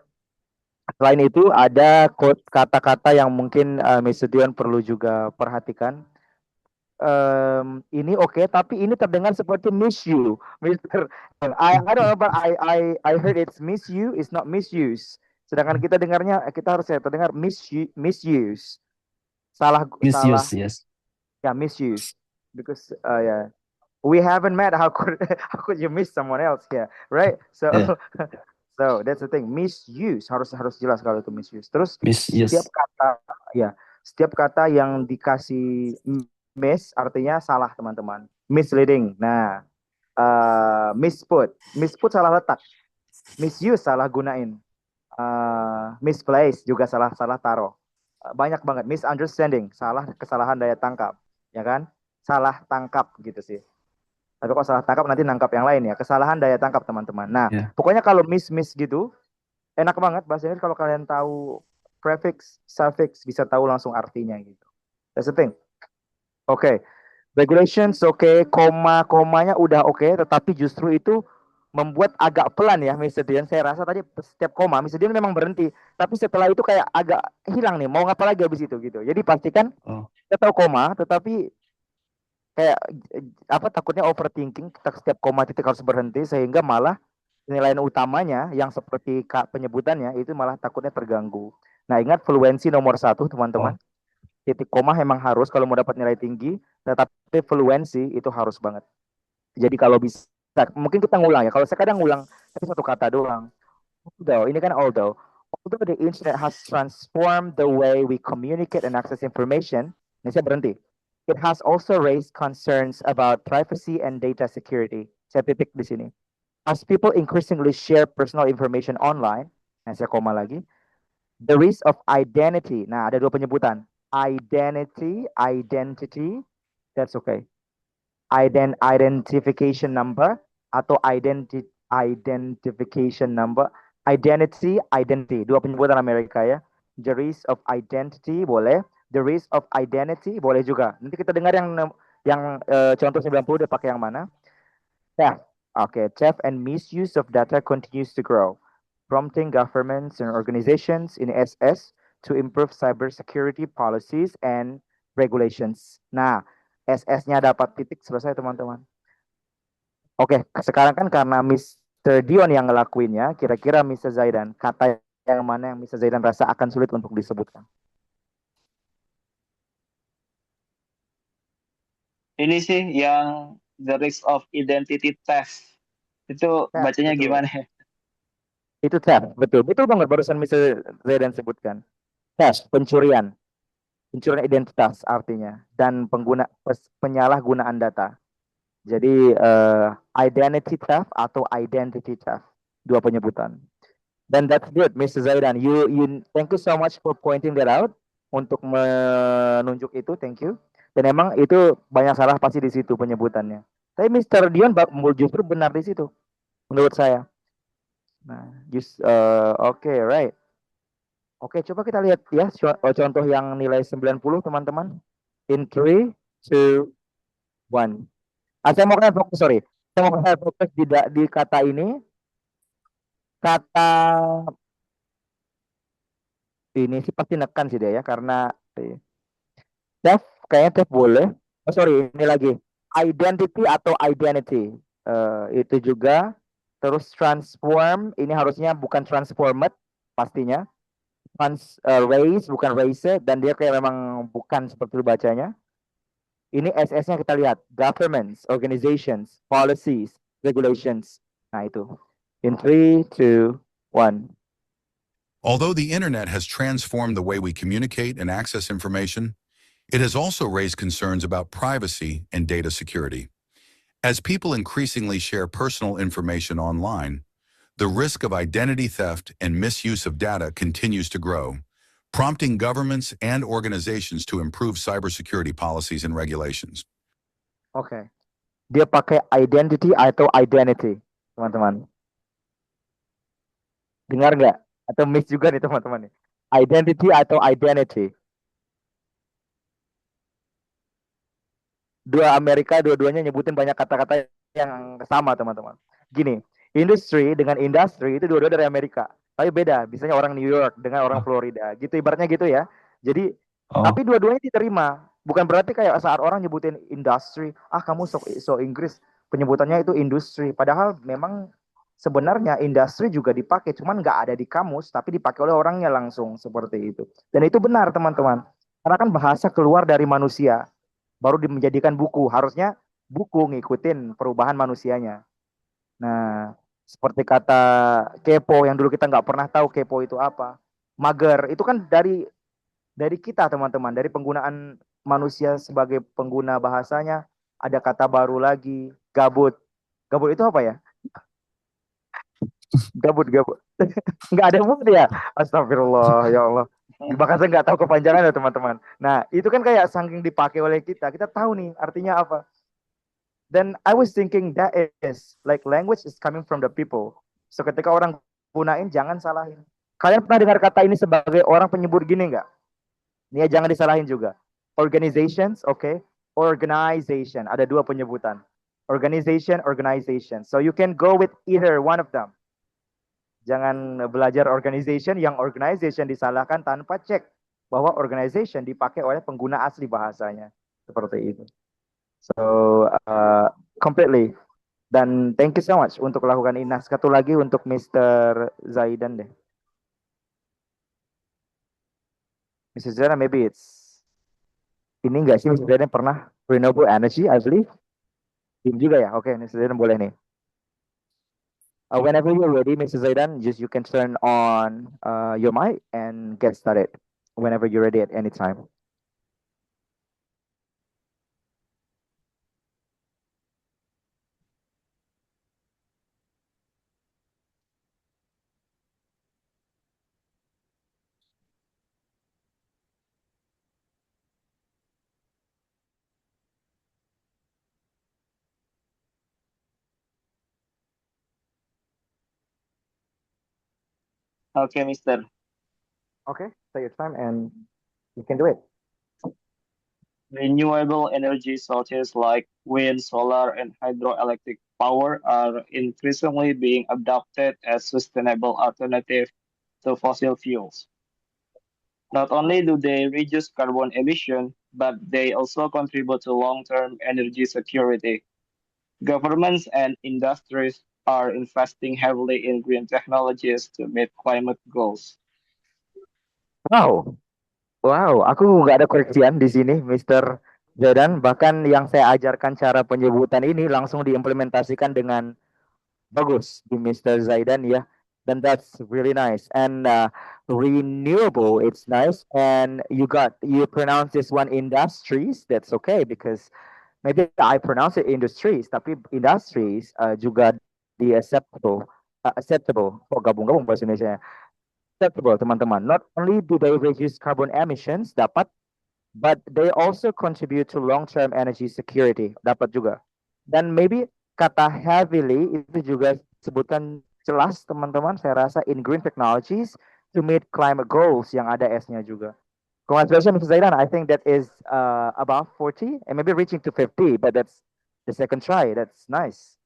Selain itu ada kata-kata yang mungkin Mr. Dion perlu juga perhatikan. Ini oke, tapi ini terdengar seperti miss you, Mister. I don't know, but I heard it's miss you, it's not misuse. Sedangkan kita dengarnya kita harus terdengar misuse. Salah salah Misuse, yes. ya misuse. Because yeah, we haven't met. How could how could you miss someone else? Yeah, right. So Yeah. so that's the thing. Misuse harus jelas kalau itu misuse. Terus Misuse. setiap kata ya, setiap kata yang dikasih miss artinya salah teman-teman. Misleading. Nah, misput salah letak. Misuse salah gunain. Misplace juga salah taruh. Banyak banget misunderstanding, kesalahan daya tangkap, ya kan? Salah tangkap gitu sih. Tapi kalau salah tangkap nanti nangkap yang lain ya. Kesalahan daya tangkap teman-teman. Nah, Yeah. pokoknya kalau miss gitu enak banget bahasa Inggris kalau kalian tahu prefix, suffix bisa tahu langsung artinya gitu. That's the thing. Oke. Regulations oke, komanya udah oke, tetapi justru itu membuat agak pelan ya Mr. Dian. Saya rasa tadi setiap koma Mr. Dian memang berhenti, tapi setelah itu kayak agak hilang nih, mau ngapa lagi habis itu gitu. Jadi pastikan kita tahu koma, tetapi kayak apa takutnya overthinking, kita setiap koma titik harus berhenti sehingga malah penilaian utamanya yang seperti penyebutannya itu malah takutnya terganggu. Nah, ingat fluensi nomor 1 teman-teman. Titik koma memang harus kalau mau dapat nilai tinggi, tetapi fluensi itu harus banget. Jadi kalau bisa, mungkin kita ngulang ya. Kalau saya kadang ngulang, tapi satu kata doang. Ini kan although the internet has transformed the way we communicate and access information, ini saya berhenti. It has also raised concerns about privacy and data security. Saya titik di sini. As people increasingly share personal information online, nah saya koma lagi, the risk of identity. Nah, ada dua penyebutan. Identity, that's okay. Identification number atau identification number. Identity, dua penyebutan Amerika ya. The risk of identity boleh, the risk of identity boleh juga. Nanti kita dengar yang contoh 90 dia pakai yang mana. Theft. Okay, theft and misuse of data continues to grow, prompting governments and organizations in SS to improve cybersecurity policies and regulations. Nah, SS-nya dapat titik selesai teman-teman. Oke, sekarang kan karena Mr. Dion yang ngelakuinnya, kira-kira Mr. Zaidan, kata yang mana yang Mr. Zaidan rasa akan sulit untuk disebutkan? Ini sih yang the risk of identity theft. Itu bacanya gimana ya? Itu theft, betul banget barusan Mr. Zaidan sebutkan. Theft, pencurian identitas artinya, dan penyalahgunaan data. Jadi identity theft atau identity theft, dua penyebutan. Dan that's good, Mr. Zaidan. You thank you so much for pointing that out, untuk menunjuk itu, thank you. Dan emang itu banyak salah pasti di situ penyebutannya. Tapi Mr. Dion justru benar di situ, menurut saya. Nah, oke, right. Oke, coba kita lihat ya contoh yang nilai 90 teman-teman. In 3, 2, 1. Saya mau kalian fokus, sorry. Saya mau kalian fokus di kata ini. Kata ini sih pasti nekan sih dia ya, karena Def, kayaknya Def boleh. Oh sorry, ini lagi. Identity atau identity. Itu juga. Terus transform, ini harusnya bukan transformed, pastinya. Race, bukan race, dan dia kayak memang bukan seperti bacanya. Ini SS-nya kita lihat. Governments, organizations, policies, regulations. Nah itu. In 3, 2, 1. Although the internet has transformed the way we communicate and access information, it has also raised concerns about privacy and data security. As people increasingly share personal information online, the risk of identity theft and misuse of data continues to grow, prompting governments and organizations to improve cybersecurity policies and regulations. Oke. Dia pakai identity atau identity, teman-teman. Dengar nggak? Atau miss juga nih teman-teman nih. Identity atau identity. Dua Amerika, dua-duanya nyebutin banyak kata-kata yang sama, teman-teman. Gini, industri dengan industri itu dua-dua dari Amerika. Tapi beda, biasanya orang New York dengan orang Florida. Gitu, ibaratnya gitu ya. Jadi, tapi dua-duanya diterima. Bukan berarti kayak saat orang nyebutin industri, kamu so Inggris, penyebutannya itu industri. Padahal memang sebenarnya industri juga dipakai, cuman nggak ada di kamus, tapi dipakai oleh orangnya langsung seperti itu. Dan itu benar, teman-teman. Karena kan bahasa keluar dari manusia, baru menjadikan buku. Harusnya buku ngikutin perubahan manusianya. Nah, seperti kata kepo yang dulu kita nggak pernah tahu kepo itu apa. Mager, itu kan dari kita teman-teman, dari penggunaan manusia sebagai pengguna bahasanya, ada kata baru lagi, gabut. Gabut itu apa ya? Gabut. Nggak ada mood ya? Astagfirullah, ya Allah. Bahkan saya nggak tahu kepanjangannya teman-teman. Nah, itu kan kayak saking dipakai oleh kita tahu nih artinya apa. Then I was thinking that is like language is coming from the people. So ketika orang gunain jangan salahin. Kalian pernah dengar kata ini sebagai orang penyebut gini nggak? Nih jangan disalahin juga. Organizations, okay? Organization, ada dua penyebutan. Organization. So you can go with either one of them. Jangan belajar organization yang organization disalahkan tanpa cek bahwa organization dipakai oleh pengguna asli bahasanya. Seperti itu. So, completely. Dan thank you so much untuk lakukan ini. Nah, satu lagi untuk Mr. Zaidan deh. Mr. Zaidan, maybe it's ini enggak sih Mr. Zaidan pernah renewable energy, I believe. Tim juga ya? Oke, Mr. Zaidan boleh nih. Whenever you're ready, Mr. Zaidan, just you can turn on your mic and get started whenever you're ready at any time. Okay, Mister. Okay, take your time and you can do it. Renewable energy sources like wind, solar, and hydroelectric power are increasingly being adopted as sustainable alternatives to fossil fuels. Not only do they reduce carbon emission, but they also contribute to long-term energy security. Governments and industries are investing heavily in green technologies to meet climate goals. Wow, aku nggak ada koreksian di sini, Mr. Jordan. Bahkan yang saya ajarkan cara penyebutan ini langsung diimplementasikan dengan bagus di Mr. Zaidan ya. Dan that's really nice. And renewable, it's nice. And you pronounce this one industries. That's okay because maybe I pronounce it industries, tapi industries juga di acceptable. Kok gabung-gabung bahasa Indonesia? Acceptable, teman-teman. Not only do they reduce carbon emissions, dapat, but they also contribute to long-term energy security, dapat juga. Dan maybe kata heavily itu juga sebutkan jelas, teman-teman. Saya rasa in green technologies to meet climate goals yang ada S-nya juga. Congratulations, Mr. Zaidan. I think that is about 40 and maybe reaching to 50, but that's the second try. That's nice.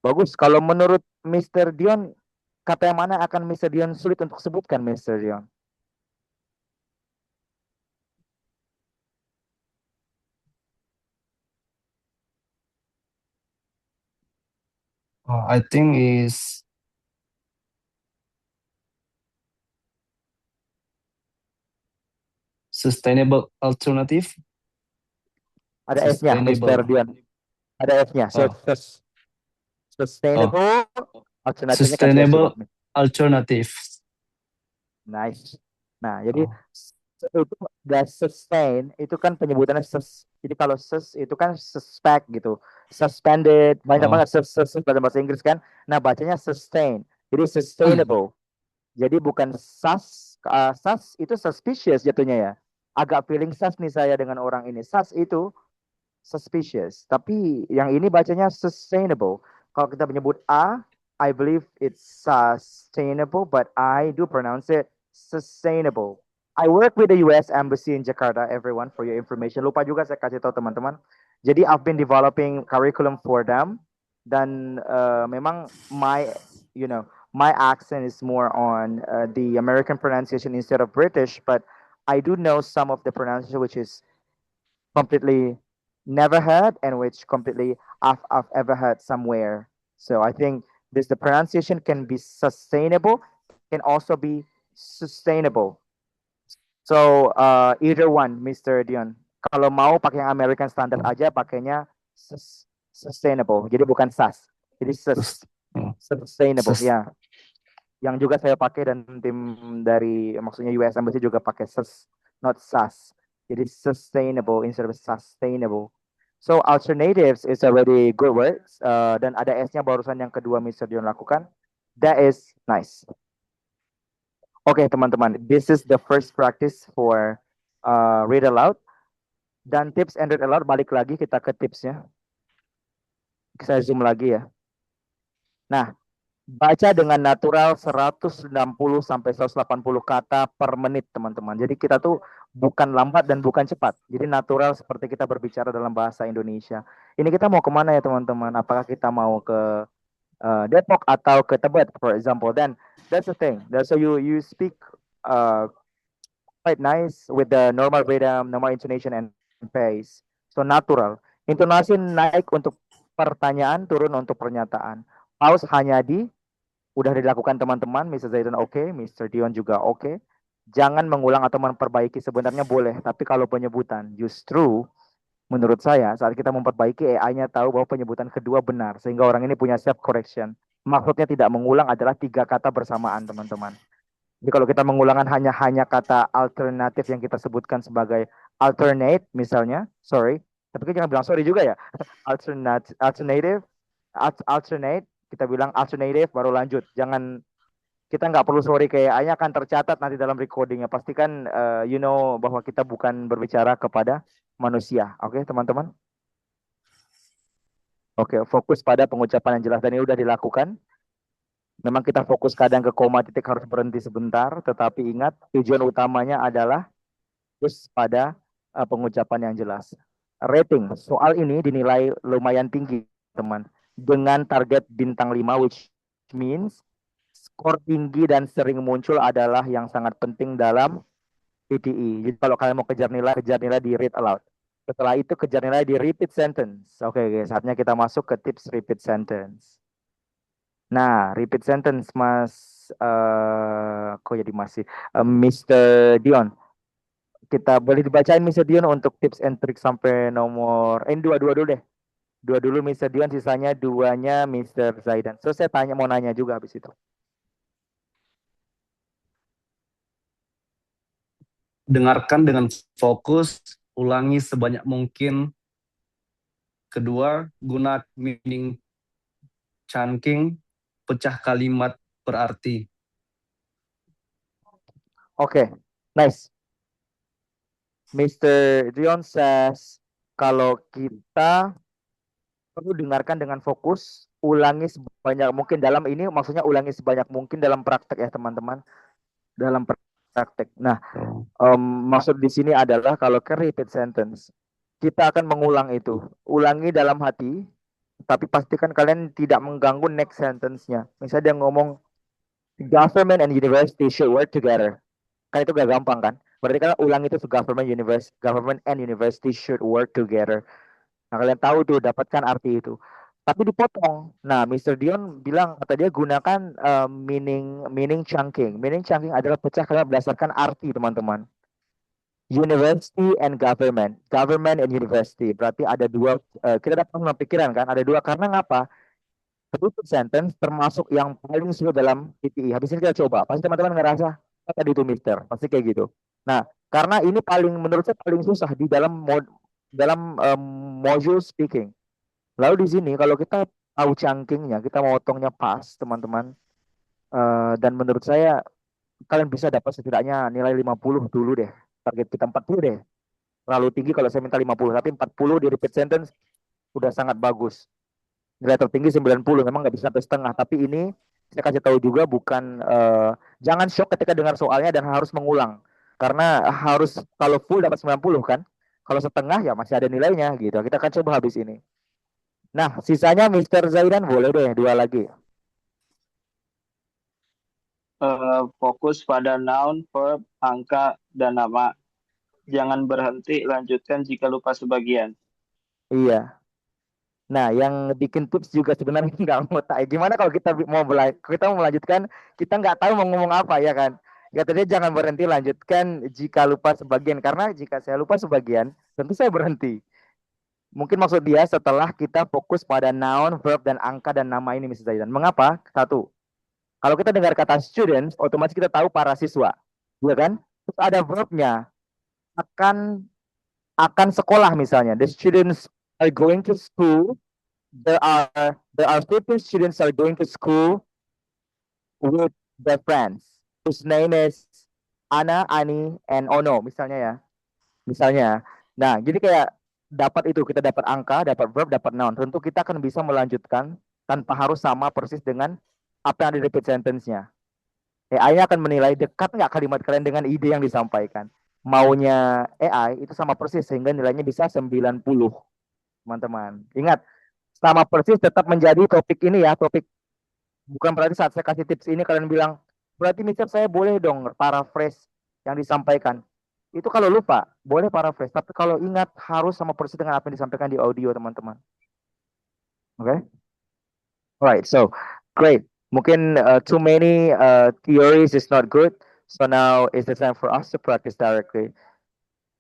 Bagus. Kalau menurut Mr. Dion, kata yang mana akan Mr. Dion sulit untuk sebutkan, Mr. Dion? I think is sustainable alternative. Ada S-nya, Mr. Sustainable. Dion. Ada S-nya. So, Oh, sustainable. Alternatifnya kasih S sustainable coba. alternatives. Nice. Nah, jadi Oh, itu sustain itu kan penyebutannya jadi kalau itu kan suspect gitu, suspended, banyak oh, banget dalam bahasa Inggris kan. Nah, bacanya sustain. Jadi sustainable. Jadi bukan sus itu suspicious jatuhnya ya. Agak feeling sus nih saya dengan orang ini. Sus itu suspicious. Tapi yang ini bacanya sustainable. Kalau kita menyebut I believe it's sustainable, but I do pronounce it sustainable. I work with the US Embassy in Jakarta, everyone, for your information. Lupa juga saya kasih tahu teman-teman. Jadi I've been developing curriculum for them. Dan memang my accent is more on the American pronunciation instead of British, but I do know some of the pronunciation which is completely never heard and which completely I've ever heard somewhere. So I think the pronunciation can be sustainable, can also be sustainable. So either one, Mr. Dion. Kalau mau pakai yang American Standard aja, pakainya sustainable. Jadi bukan SAS. Jadi sustainable. sus- Ya. Yang juga saya pakai dan tim dari maksudnya US Embassy juga pakai not SAS. Jadi sustainable instead of sustainable. So alternatives is already good words. Dan ada S-nya barusan yang kedua Mr. Dion lakukan. That is nice. Oke, teman-teman. This is the first practice for read aloud. Dan tips and read aloud, balik lagi kita ke tipsnya. Saya zoom lagi ya. Nah, baca dengan natural 160 sampai 180 kata per menit, teman-teman. Jadi kita tuh bukan lambat dan bukan cepat. Jadi natural seperti kita berbicara dalam bahasa Indonesia. Ini kita mau kemana ya, teman-teman? Apakah kita mau ke Depok atau ke Tebet, for example? Then that's the thing. So you speak quite nice with the normal rhythm, normal intonation and pace. So natural. Intonasi naik untuk pertanyaan, turun untuk pernyataan. Pause hanya udah dilakukan teman-teman, Mr. Zaidan oke, Mr. Dion juga oke. Jangan mengulang atau memperbaiki, sebenarnya boleh, tapi kalau penyebutan justru menurut saya saat kita memperbaiki AI-nya tahu bahwa penyebutan kedua benar sehingga orang ini punya self correction. Maksudnya tidak mengulang adalah 3 kata bersamaan, teman-teman. Jadi kalau kita mengulangan hanya kata alternatif yang kita sebutkan sebagai alternate misalnya, sorry, tapi kan jangan bilang sorry juga ya. Alternative, kita bilang alternative baru lanjut. Jangan, kita nggak perlu sorry kayak AI-nya akan tercatat nanti dalam recordingnya. Pastikan bahwa kita bukan berbicara kepada manusia. Oke, teman-teman? Oke, fokus pada pengucapan yang jelas dan ini udah dilakukan. Memang kita fokus kadang ke koma titik harus berhenti sebentar, tetapi ingat tujuan utamanya adalah fokus pada pengucapan yang jelas. Rating, soal ini dinilai lumayan tinggi, teman. Dengan target bintang 5, which means skor tinggi dan sering muncul adalah yang sangat penting dalam PTE. Jadi kalau kalian mau kejar nilai di read aloud. Setelah itu kejar nilai di repeat sentence. Oke, saatnya kita masuk ke tips repeat sentence. Nah, repeat sentence, kok jadi masih Mr. Dion. Kita boleh dibacain Mr. Dion untuk tips and trick sampai nomor dua dulu deh. 2 dulu Mr. Dion, sisanya 2-nya Mr. Zaidan. So saya mau nanya juga habis itu. dengarkan dengan fokus, ulangi sebanyak mungkin. Kedua, guna meaning chunking, pecah kalimat berarti. Oke, nice. Mr. Dion says, kalau kita perlu dengarkan dengan fokus, ulangi sebanyak mungkin dalam ini, maksudnya ulangi sebanyak mungkin dalam praktek ya teman-teman, dalam praktek. Nah, maksud di sini adalah kalau ke repeat sentence, kita akan mengulang itu, ulangi dalam hati, tapi pastikan kalian tidak mengganggu next sentence-nya. Misalnya dia ngomong government and university should work together, kan itu gak gampang kan? Berarti kan ulang itu government and university should work together. Nah, kalian tahu tuh, dapatkan arti itu. Tapi dipotong. Nah, Mr. Dion bilang, kata dia gunakan meaning chunking. Meaning chunking adalah pecah kalimat berdasarkan arti, teman-teman. University and government. Government and university. Berarti ada dua, kita dapat pikiran kan? Ada dua karena ngapa? Penutup sentence termasuk yang paling sulit dalam PTE. Habis ini kita coba. Pasti teman-teman ngerasa tadi itu Mister. Pasti kayak gitu. Nah, karena ini paling menurut saya paling susah di dalam module speaking. Lalu di sini kalau kita tahu chunking-nya, kita motongnya pas, teman-teman. Dan menurut saya kalian bisa dapat setidaknya nilai 50 dulu deh. Target kita 40 deh. Terlalu tinggi kalau saya minta 50, tapi 40 di repeat sentence udah sangat bagus. Nilai tertinggi 90, memang nggak bisa sampai setengah. Tapi ini saya kasih tahu juga bukan, jangan shock ketika dengar soalnya dan harus mengulang. Karena harus kalau full dapat 90 kan. Kalau setengah ya masih ada nilainya gitu. Kita akan coba habis ini. Nah, sisanya Mr. Zaidan boleh deh dua lagi. Fokus pada noun, verb, angka, dan nama. Jangan berhenti, lanjutkan jika lupa sebagian. Iya. Nah, yang bikin tips juga sebenarnya nggak mau tak. Gimana kalau kita mau melanjutkan, kita nggak tahu mau ngomong apa ya kan? Katanya jangan berhenti, lanjutkan jika lupa sebagian. Karena jika saya lupa sebagian, tentu saya berhenti. Mungkin maksud dia setelah kita fokus pada noun, verb, dan angka dan nama ini, Mr. Zaidan. Mengapa? Satu, kalau kita dengar kata students, otomatis kita tahu para siswa, ya kan? Terus ada verbnya, akan sekolah misalnya. The students are going to school. There are 50 students are going to school with their friends. Whose name is Ana, Ani, and Ono misalnya ya. Misalnya. Nah, jadi kayak dapat itu, kita dapat angka, dapat verb, dapat noun. Tentu kita akan bisa melanjutkan tanpa harus sama persis dengan apa yang ada di repeat sentence-nya. AI akan menilai dekat nggak kalimat kalian dengan ide yang disampaikan. Maunya AI itu sama persis sehingga nilainya bisa 90, teman-teman. Ingat, sama persis tetap menjadi topik ini ya, topik. Bukan berarti saat saya kasih tips ini kalian bilang, berarti Mister saya boleh dong paraphrase yang disampaikan. Itu kalau lupa, boleh paraphrase. Tapi kalau ingat, harus sama persis dengan apa yang disampaikan di audio, teman-teman. Oke? Okay? Alright, so, great. Mungkin too many theories is not good. So now is the time for us to practice directly.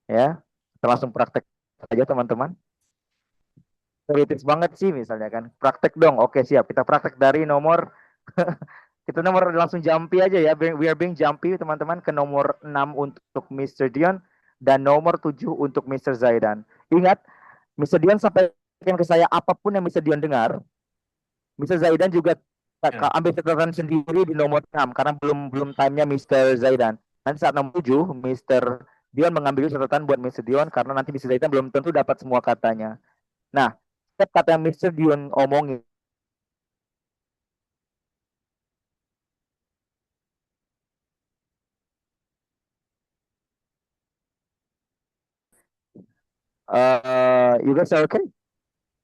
Ya, kita langsung praktek aja, teman-teman. Teoritis banget sih misalnya kan. Praktek dong. Oke, siap. Kita praktek dari nomor kita nomor langsung jumpy aja ya. We are being jumpy teman-teman ke nomor 6 untuk Mr. Dion dan nomor 7 untuk Mr. Zaidan. Ingat, Mr. Dion sampaikan ke saya apapun yang Mr. Dion dengar. Mr. Zaidan juga ambil catatan sendiri di nomor 6 karena belum time-nya Mr. Zaidan. Nanti saat nomor 7 Mr. Dion mengambil catatan buat Mr. Dion karena nanti Mr. Zaidan belum tentu dapat semua katanya. Nah, setiap kata yang Mr. Dion omongin you guys are okay?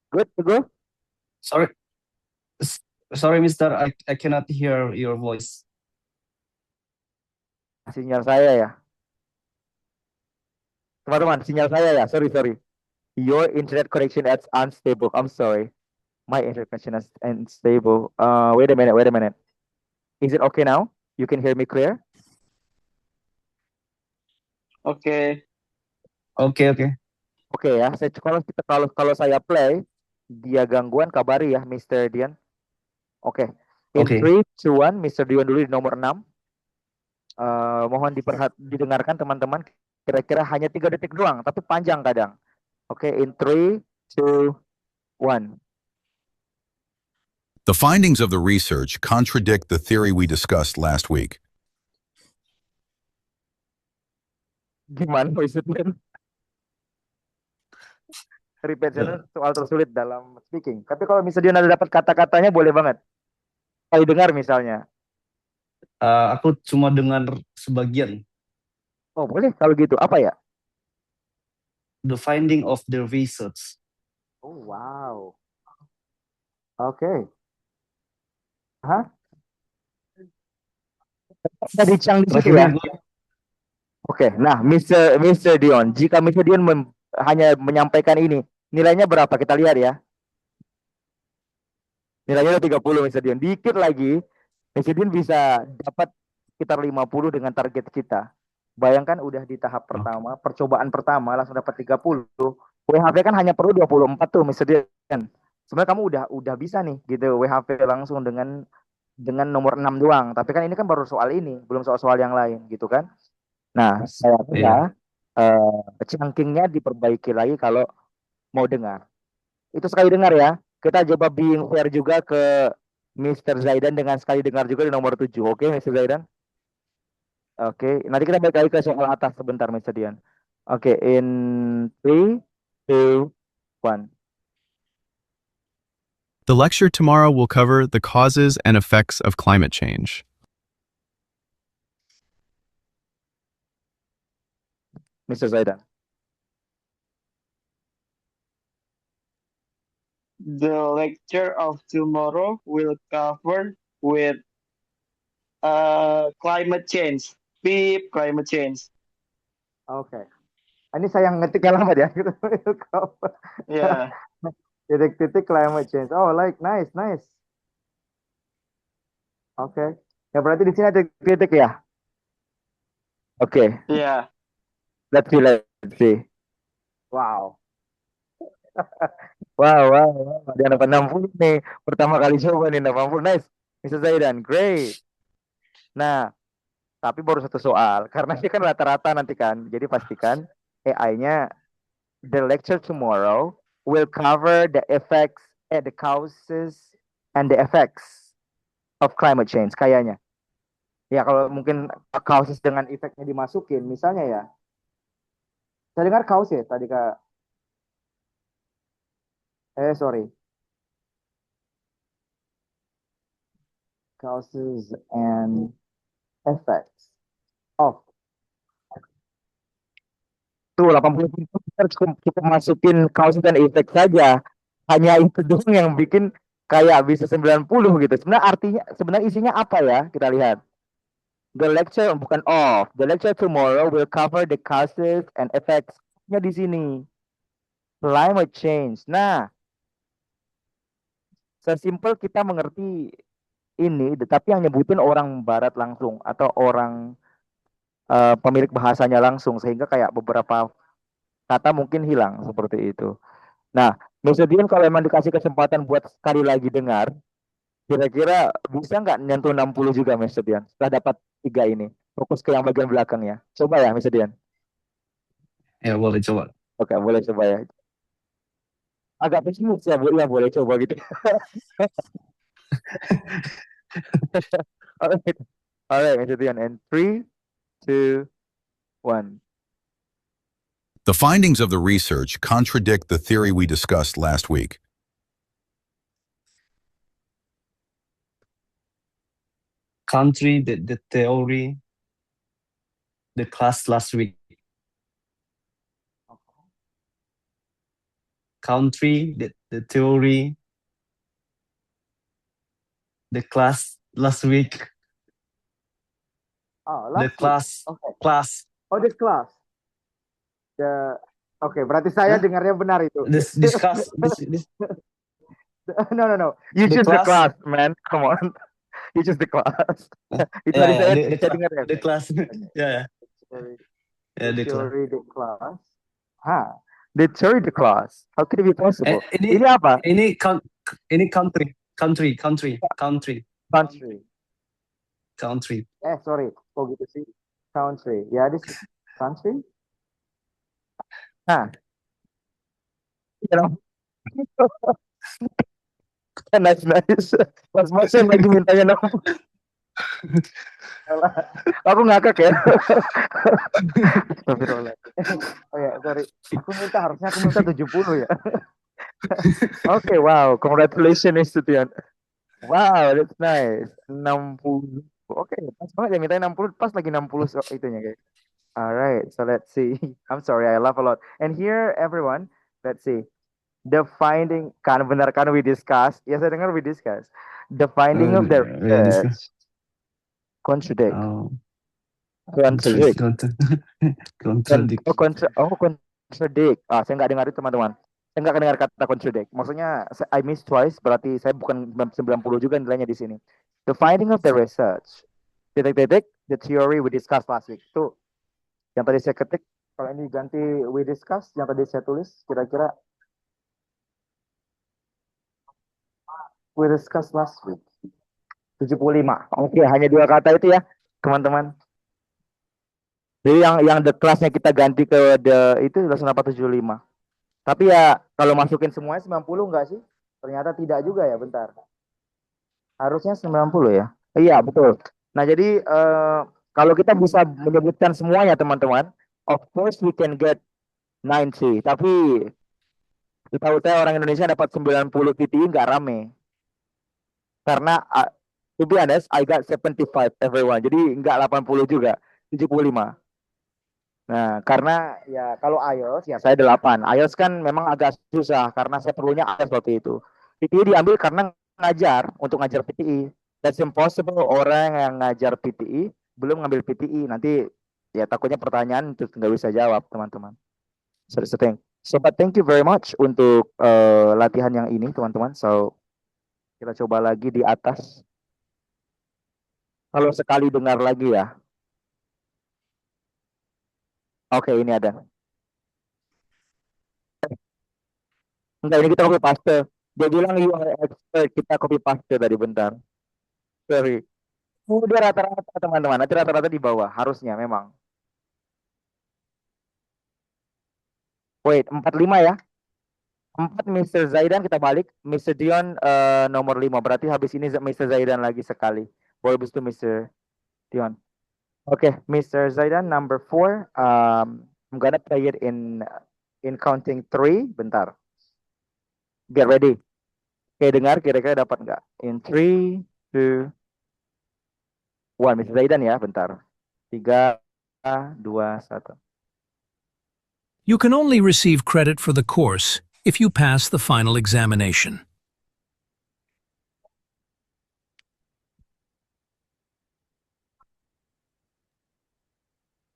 Good to go? Sorry, sorry, Mister. I cannot hear your voice. Sinyal saya ya. Teman-teman, sinyal saya ya. Sorry. Your internet connection is unstable. I'm sorry. My internet connection is unstable. Wait a minute. Is it okay now? You can hear me clear? Oke. Oke. Oke ya. Kalau saya play dia gangguan kabari ya Mr. Dian. Oke. In Oke. 3, 2, 1, Mr. Dion dulu di nomor 6. Mohon didengarkan teman-teman. Kira-kira hanya 3 detik doang, tapi panjang kadang. Oke, in 3, 2, 1. The findings of the research contradict the theory we discussed last week. Gimana maksudnya? Repeat sentence soal tersulit dalam speaking. Tapi kalau misalnya ada dapat kata-katanya boleh banget. Kalau dengar misalnya. Aku cuma dengar sebagian. Oh boleh kalau gitu. Apa ya? The finding of the research. Oh wow. Oke. Hah? Tadi Chang di situ ya. Oke, nah Mr. Dion, jika Mr. Dion hanya menyampaikan ini, nilainya berapa? Kita lihat ya. Nilainya udah 30 Mr. Dion. Dikit lagi, Mr. Dion bisa dapat sekitar 50 dengan target kita. Bayangkan udah di tahap Okay. pertama, percobaan pertama langsung dapat 30. WHV kan hanya perlu 24 tuh, Mr. Dian. Sebenarnya kamu udah bisa nih gitu WHV langsung dengan nomor 6 doang. Tapi kan ini kan baru soal ini, belum soal-soal yang lain gitu kan. Nah, saya Yeah. chunking-nya diperbaiki lagi kalau mau dengar. Itu sekali dengar ya. Kita coba being fair juga ke Mr. Zaidan dengan sekali dengar juga di nomor 7. Oke, Mr. Zaidan? Oke, nanti kita balik lagi ke soal atas sebentar, Mr. Dian. Oke, in 3, 2, 1. The lecture tomorrow will cover the causes and effects of climate change. Mr. Zaidan. The lecture of tomorrow will cover with climate change. Beep, climate change. Oke. Ini saya yang ngetik yang lama ya. Yeah. Titik-titik climate change. Oh, like nice. Oke. Ya berarti di sini ada titik ya. Oke. Yeah. Let's see. Wow. Wow. Dia dapat 60 nih. Pertama kali coba nih 60. Nice. Mr. Zaidan, great. Nah, tapi baru satu soal. Karena ini kan rata-rata nanti kan. Jadi pastikan AI-nya the lecture tomorrow will cover the effects, the causes, and the effects of climate change. Kayaknya. Ya kalau mungkin causes dengan efeknya dimasukin. Misalnya ya. Saya dengar cause ya tadi Kak. Sorry. Causes and effects of. Tuh 80 kita cukup masukin causes dan effect saja. Hanya itu doang yang bikin kayak bisa 90 gitu. Sebenarnya isinya apa ya? Kita lihat. The lecture bukan of. The lecture tomorrow will cover the causes and effects-nya di sini. Climate change. Nah, sesimpel kita mengerti ini, tetapi yang nyebutin orang barat langsung atau orang pemilik bahasanya langsung, sehingga kayak beberapa kata mungkin hilang seperti itu. Nah, Mr. Dian kalau emang dikasih kesempatan buat sekali lagi dengar, kira-kira bisa nggak nyentuh 60 juga, Mr. Dian? Setelah dapat 3 ini, fokus ke yang bagian belakangnya. Coba ya, Mr. Dian. Ya, boleh coba. Oke, boleh coba ya. Agak pesimis ya, boleh coba gitu. Alright, Mr. Dian. And 3, 2, 1. The findings of the research contradict the theory we discussed last week. Country, the theory, the class last week. Country, the theory, the class last week. Oh, The class, Okay. class. Oh, the class. Oke, berarti saya Huh? dengarnya benar itu. This class, this No. You The choose the class. class, man. Come on. You choose the class. Itu yeah, tadi saya the dengar ya. the class. yeah. Yeah, the class. Theory the class. The theory the class. How could it be possible? Ini Ini apa? ini country. Country. Sorry. Kok gitu sih? Country. Ya, this is country. Nice. Mas lagi mintanya nama. Aku ngakak ya. Oh ya, sorry. Harusnya aku minta 70 ya. Oke, wow. Congratulations, Sutian. Wow, that's nice. 60. Oke, pas banget ya mintanya 60, pas lagi 60 itunya guys. Alright, so let's see. I'm sorry, I laugh a lot. And here, everyone, let's see. The finding, benar kan we discuss. Ya, saya dengar we discuss. The finding of the research contradict. Contradict. Contradict. Saya nggak dengar itu, teman-teman. Saya nggak dengar kata contradict. Maksudnya, I missed twice, berarti saya bukan 90 juga nilainya di sini. The finding of the research. The theory we discussed last week. Itu Yang tadi saya ketik, kalau ini ganti we discuss, yang tadi saya tulis, kira-kira we discuss last week. 75. Oke, hanya 2 kata itu ya, teman-teman. Jadi yang the class-nya kita ganti ke the itu sudah 75. Tapi ya kalau masukin semuanya 90 enggak sih? Ternyata tidak juga ya, bentar. Harusnya 90 ya. Iya, betul. Nah, jadi kalau kita bisa menyebutkan semuanya, teman-teman, of course we can get 90. Tapi tahu saya orang Indonesia dapat 90 PTI nggak rame. Karena to be honest, I got 75 everyone. Jadi nggak 80 juga, 75. Nah, karena ya kalau IELTS ya saya 8. IELTS kan memang agak susah karena saya perlunya IELTS waktu itu. PTI diambil karena untuk ngajar PTI. That's impossible orang yang ngajar PTI belum ngambil PTI. Nanti ya takutnya pertanyaan terus nggak bisa jawab, teman-teman. So, that's the thing. So, but thank you very much untuk latihan yang ini, teman-teman. So, kita coba lagi di atas. Kalau sekali dengar lagi ya. Oke, ini ada. Enggak, ini kita copy paste. Dia bilang you are expert. Kita copy paste tadi, bentar. Sorry. Udah rata-rata, teman-teman. Nanti rata-rata di bawah. Harusnya memang. Wait, 45 ya. 4 Mr. Zaidan kita balik. Mr. Dion nomor 5. Berarti habis ini Mr. Zaidan lagi sekali. Baru habis itu Mr. Dion. Oke, Mr. Zaidan number 4. I'm gonna play it in counting 3. Bentar. Get ready. Oke, dengar kira-kira dapat nggak? In 3, 2, 1. Mr. Zaidan ya, bentar. 3, 2, 1. You can only receive credit for the course if you pass the final examination.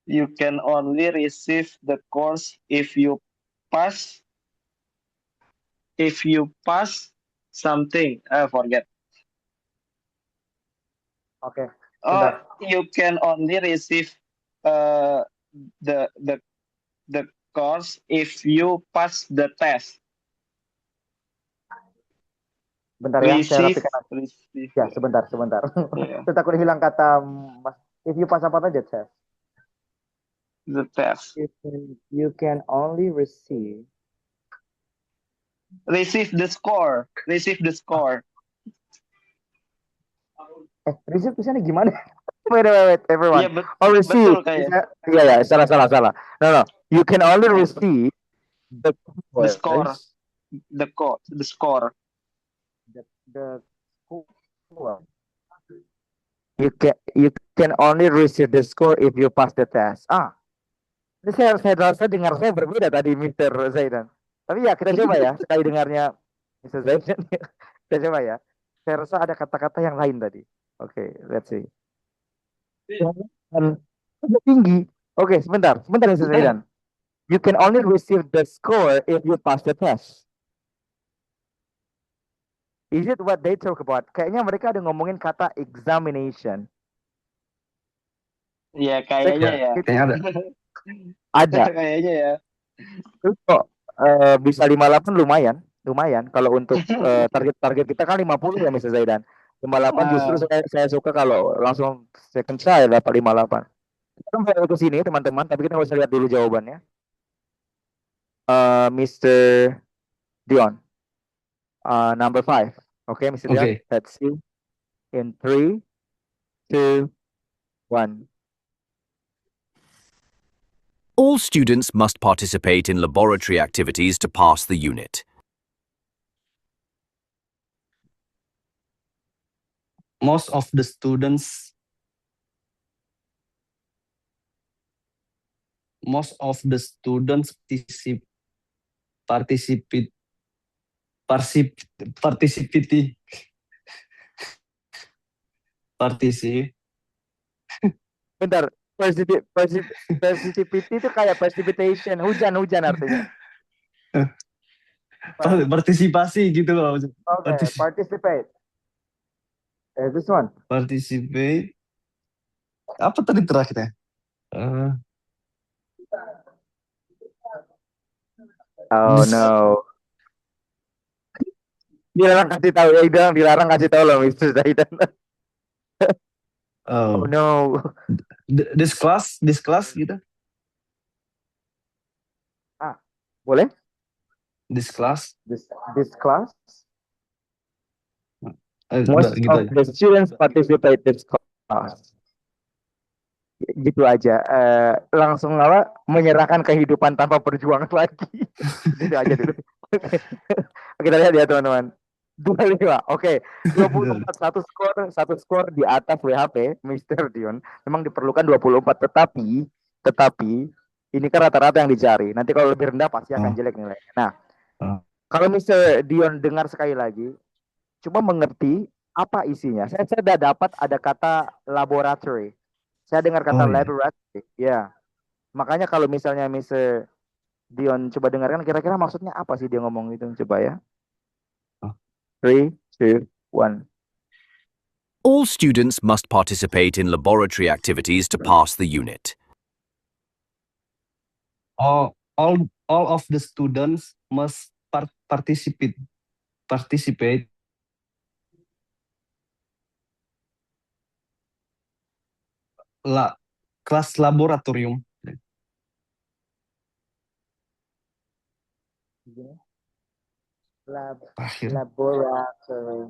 You can only receive the course if you pass something. I forget. Oke. Oh, you can only receive the course if you pass the test. Bentar ya, saya Receive. rapikan. Ya, sebentar. Yeah. Saya takut hilang kata if you pass apa aja test. The test. You can only receive the score. Receive tulisannya gimana? Wait, everyone. Yeah, receive. betul kayaknya. Iya, salah. No. You can only receive the score. The score. You can only receive the score if you pass the test. Ini saya rasa dengar saya berbeda tadi Mr. Zaidan. Tapi ya kita coba ya sekali dengarnya Mr. Zaidan. Kita coba ya. Saya rasa ada kata-kata yang lain tadi. Oke, let's see. Tinggi. Oke, sebentar Mr. Zaidan. You can only receive the score if you pass the test. Is it what they talk about? Kayaknya mereka ada ngomongin kata examination. Iya, kayaknya ya. Kayaknya ada. Ada. Kayaknya ya. Terus kok bisa 58 lumayan. Kalau untuk target kita kan 50 ya Mr. Zaidan. 58 justru saya suka kalau langsung second try dapat 58. Kita mau ke sini teman-teman, tapi kita harus lihat dulu jawabannya. Mr. Dion. Number 5. Okay, Mr. Dion. Okay. Let's see. In 3, 2, 1. All students must participate in laboratory activities to pass the unit. Most of the students participate Bentar, precipitation itu kayak precipitation, hujan artinya. Partisipasi gitu loh. Okay, participate. This one. Participate. Apa tadi terakhirnya? Oh This no. Dilarang kasih tahu ya, dilarang kasih tahu loh Mr. Zaidan. Oh oh no. this class gitu. Ah, boleh? This class. This class? Udah Most gitu of aja. the students participate this class. Gitu aja. Langsung apa? Menyerahkan kehidupan tanpa perjuangan lagi. Gitu aja dulu. Kita lihat ya teman-teman. 25. Oke. 24 satu skor di atas WHP Mr. Dion. Memang diperlukan 24, tetapi ini kan rata-rata yang dicari. Nanti kalau lebih rendah pasti akan Oh, jelek nilainya. Nah, oh. kalau Mr. Dion dengar sekali lagi, coba mengerti apa isinya. Saya sudah dapat ada kata laboratory. Saya dengar kata Oh ya. laboratory. Ya. Makanya kalau misalnya Mr. Dion coba dengarkan kira-kira maksudnya apa sih dia ngomong itu, coba ya. Oh. 3, 2, 1. All students must participate in laboratory activities to pass the unit. All of the students must participate kelas laboratorium. Terakhir. Laboratory.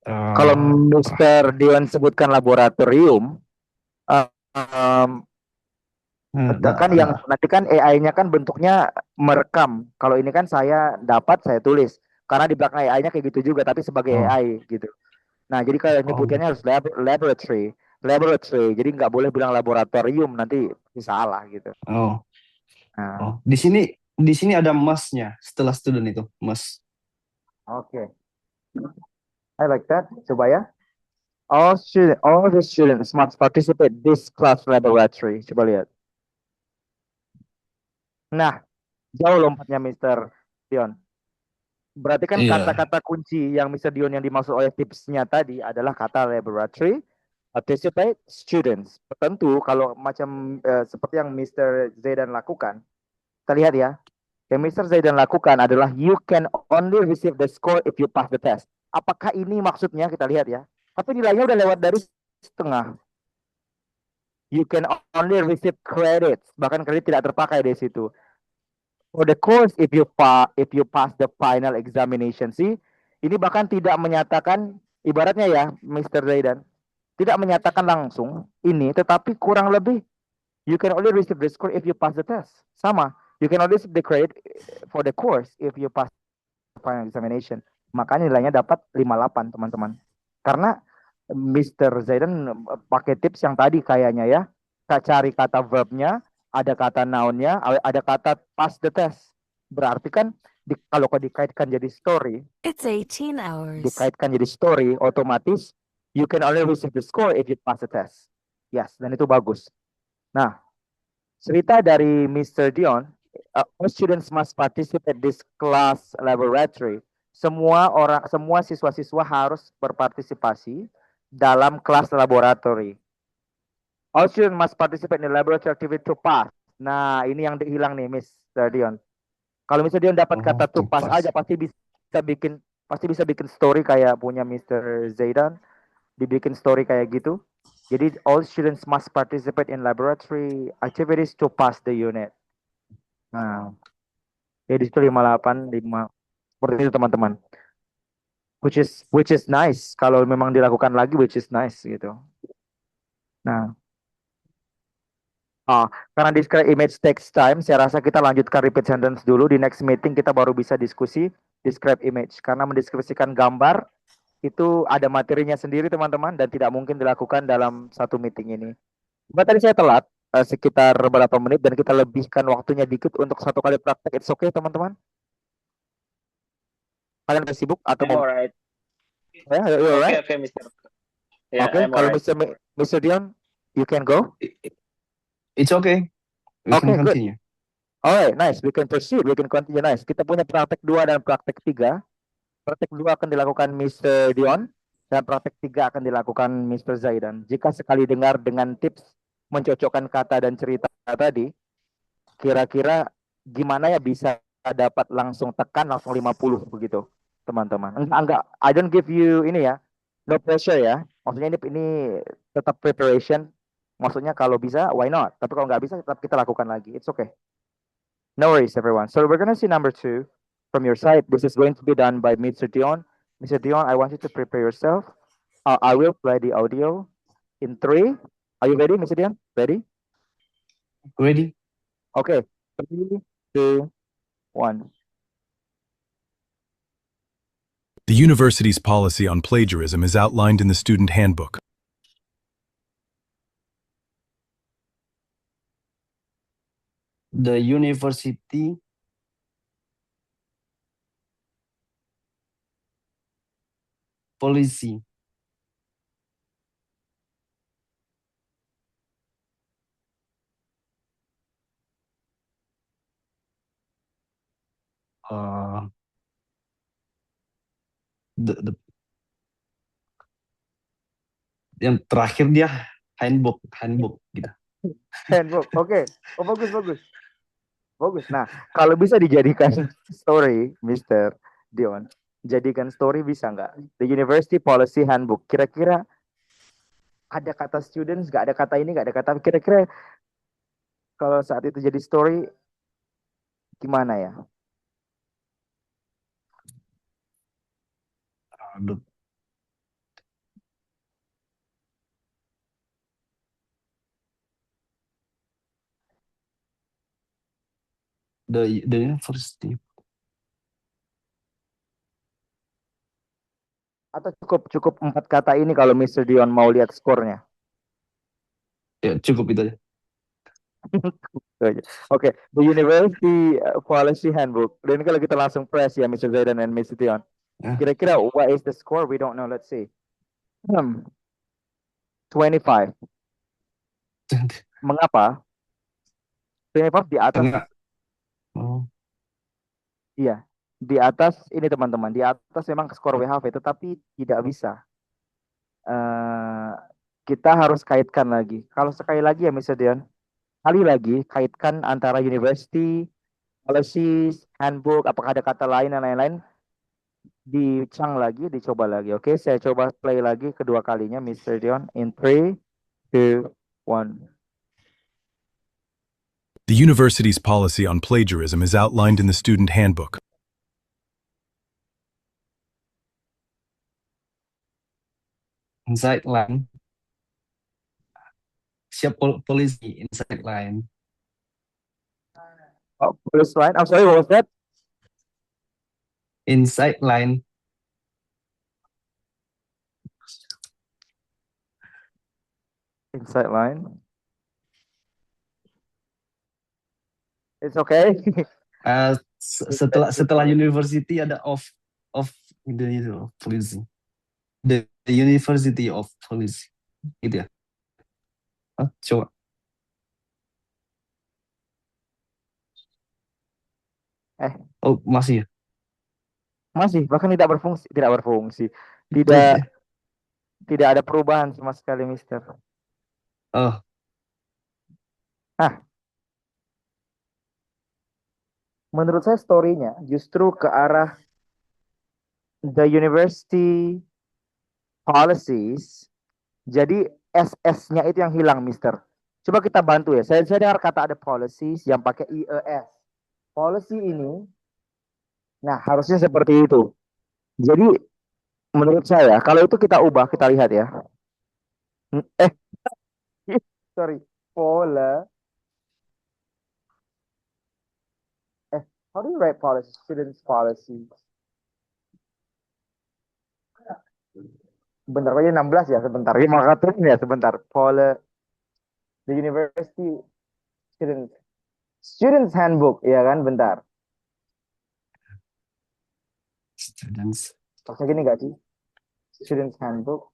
Eh, Kalau Mr. Dion sebutkan laboratorium, kan yang nanti kan AI-nya kan bentuknya merekam. Kalau ini kan saya dapat, saya tulis. Karena di belakang AI-nya kayak gitu juga, tapi sebagai Oh. AI gitu. Nah, jadi kalau nyebutkannya harus laboratory. Jadi nggak boleh bilang laboratorium, nanti salah gitu. Oh. Nah, Oh. Di sini ada masnya setelah student itu, mas. oke. I like that. Coba ya. All the students must participate this class laboratory. Coba lihat. Nah, jauh lompatnya Mr. Dion. Berarti kan Iya. kata-kata kunci yang Mr. Dion yang dimaksud oleh tipsnya tadi adalah kata laboratory, participate, students. Tentu kalau macam seperti yang Mr. Zaidan lakukan, kita lihat ya. Yang Mr. Zaidan lakukan adalah you can only receive the score if you pass the test. Apakah ini maksudnya? Kita lihat ya. Tapi nilainya udah lewat dari setengah. You can only receive credits. Bahkan kredit tidak terpakai di situ. For the course, if you pass the final examination, see, ini bahkan tidak menyatakan, ibaratnya ya, Mr. Zaidan, tidak menyatakan langsung ini, tetapi kurang lebih, you can only receive the score if you pass the test. Sama, you can only receive the credit for the course if you pass the final examination. Makanya nilainya dapat 58, teman-teman. Karena Mr. Zaidan pakai tips yang tadi kayaknya ya, cari kata verbnya, ada kata noun-nya, ada kata pass the test. Berarti kan kalau dikaitkan jadi story, It's 18 hours. dikaitkan jadi story, otomatis you can only receive the score if you pass the test. Yes, dan itu bagus. Nah, cerita dari Mr. Dion, all students must participate this class laboratory. Semua siswa-siswa harus berpartisipasi dalam kelas laboratory. All students must participate in the laboratory activity to pass. Nah, ini yang hilang nih, Mr. Dion. Kalau misalnya Dion dapat kata to pass aja, pasti bisa bikin story kayak punya Mr. Zaidan, dibikin story kayak gitu. Jadi all students must participate in laboratory activities to pass the unit. Nah, jadi itu 58, 5. Seperti itu teman-teman. Which is nice. Kalau memang dilakukan lagi, which is nice gitu. Nah, karena describe image takes time, saya rasa kita lanjutkan repeat sentence dulu. Di next meeting kita baru bisa diskusi describe image. Karena mendeskripsikan gambar itu ada materinya sendiri teman-teman dan tidak mungkin dilakukan dalam satu meeting ini. Cuma tadi saya telat sekitar beberapa menit dan kita lebihkan waktunya dikit untuk satu kali praktek. It's okay teman-teman? Kalian udah sibuk atau mau? Alright. Yeah, you're right. Okay, Mr. Yeah, Okay, I'm kalau alright. Mr. Dion, you can go. It's okay. We Okay, can good. continue. Alright, nice. We can proceed. We can continue. Nice. Kita punya praktek 2 dan praktek 3. Praktek 2 akan dilakukan Mr. Dion dan praktek 3 akan dilakukan Mr. Zaidan. Jika sekali dengar dengan tips mencocokkan kata dan cerita tadi, kira-kira gimana ya bisa dapat langsung tekan langsung 50 begitu, teman-teman. Enggak, I don't give you ini ya, no pressure ya. Maksudnya ini tetap preparation. Maksudnya kalau bisa, why not? Tapi kalau nggak bisa, tetap kita lakukan lagi. It's okay. No worries, everyone. So we're gonna see number 2 from your side. This is going to be done by Mr. Dion. Mr. Dion, I want you to prepare yourself. I will play the audio in 3. Are you ready, Mr. Dion? Ready? Ready? Okay. 3, 2, 1. The university's policy on plagiarism is outlined in the student handbook. The university policy the yang terakhir dia handbook gitu. Handbook. Oke. Oh, bagus. Nah, kalau bisa dijadikan story, Mr. Dion, jadikan story bisa nggak? The University Policy Handbook. Kira-kira ada kata students, nggak ada kata ini, nggak ada kata. Kira-kira kalau saat itu jadi story, gimana ya? Aduh. The university. Atau cukup 4 kata ini kalau Mr. Dion mau lihat skornya. Ya, cukup itu aja. Oke, the University Policy Handbook. Dan kalau kita langsung press ya, Mr. Zaidan and Mr. Dion. Kira-kira what is the score? We don't know. Let's see. 25. Mengapa? 25 di atas. Iya, di atas ini teman-teman. Di atas memang skor WHV, tetapi tidak bisa. Kita harus kaitkan lagi. Kalau sekali lagi ya, Mr. Dion, kali lagi kaitkan antara university, policies, handbook, apakah ada kata lain dan lain-lain. Dicang lagi, dicoba lagi. Oke, saya coba play lagi kedua kalinya, Mr. Dion. In 3, 2, 1. The university's policy on plagiarism is outlined in the student handbook. Inside line. Siap polisi, inside line. Oh, police line. I'm sorry, what was that? Inside line. Inside line. It's okay. Setelah university ada of the policy. The University of Policy. Gitu ya. Coba. Oh, masih ya? Masih, bahkan tidak berfungsi. Tidak ada perubahan sama sekali, Mister. Oh. Menurut saya story-nya justru ke arah the university policies. Jadi SS-nya itu yang hilang, Mister. Coba kita bantu ya. Saya dengar kata ada policies yang pakai IES. Policy ini, nah harusnya seperti itu. Jadi menurut saya, kalau itu kita ubah, kita lihat ya. Sorry, how do you write policy? Students policy. Bentar aja 16 ya, sebentar. Ya, maka tulis ya sebentar. The University Students Handbook, ya kan? Bentar. Students. Maksudnya gini gak sih? Students Handbook.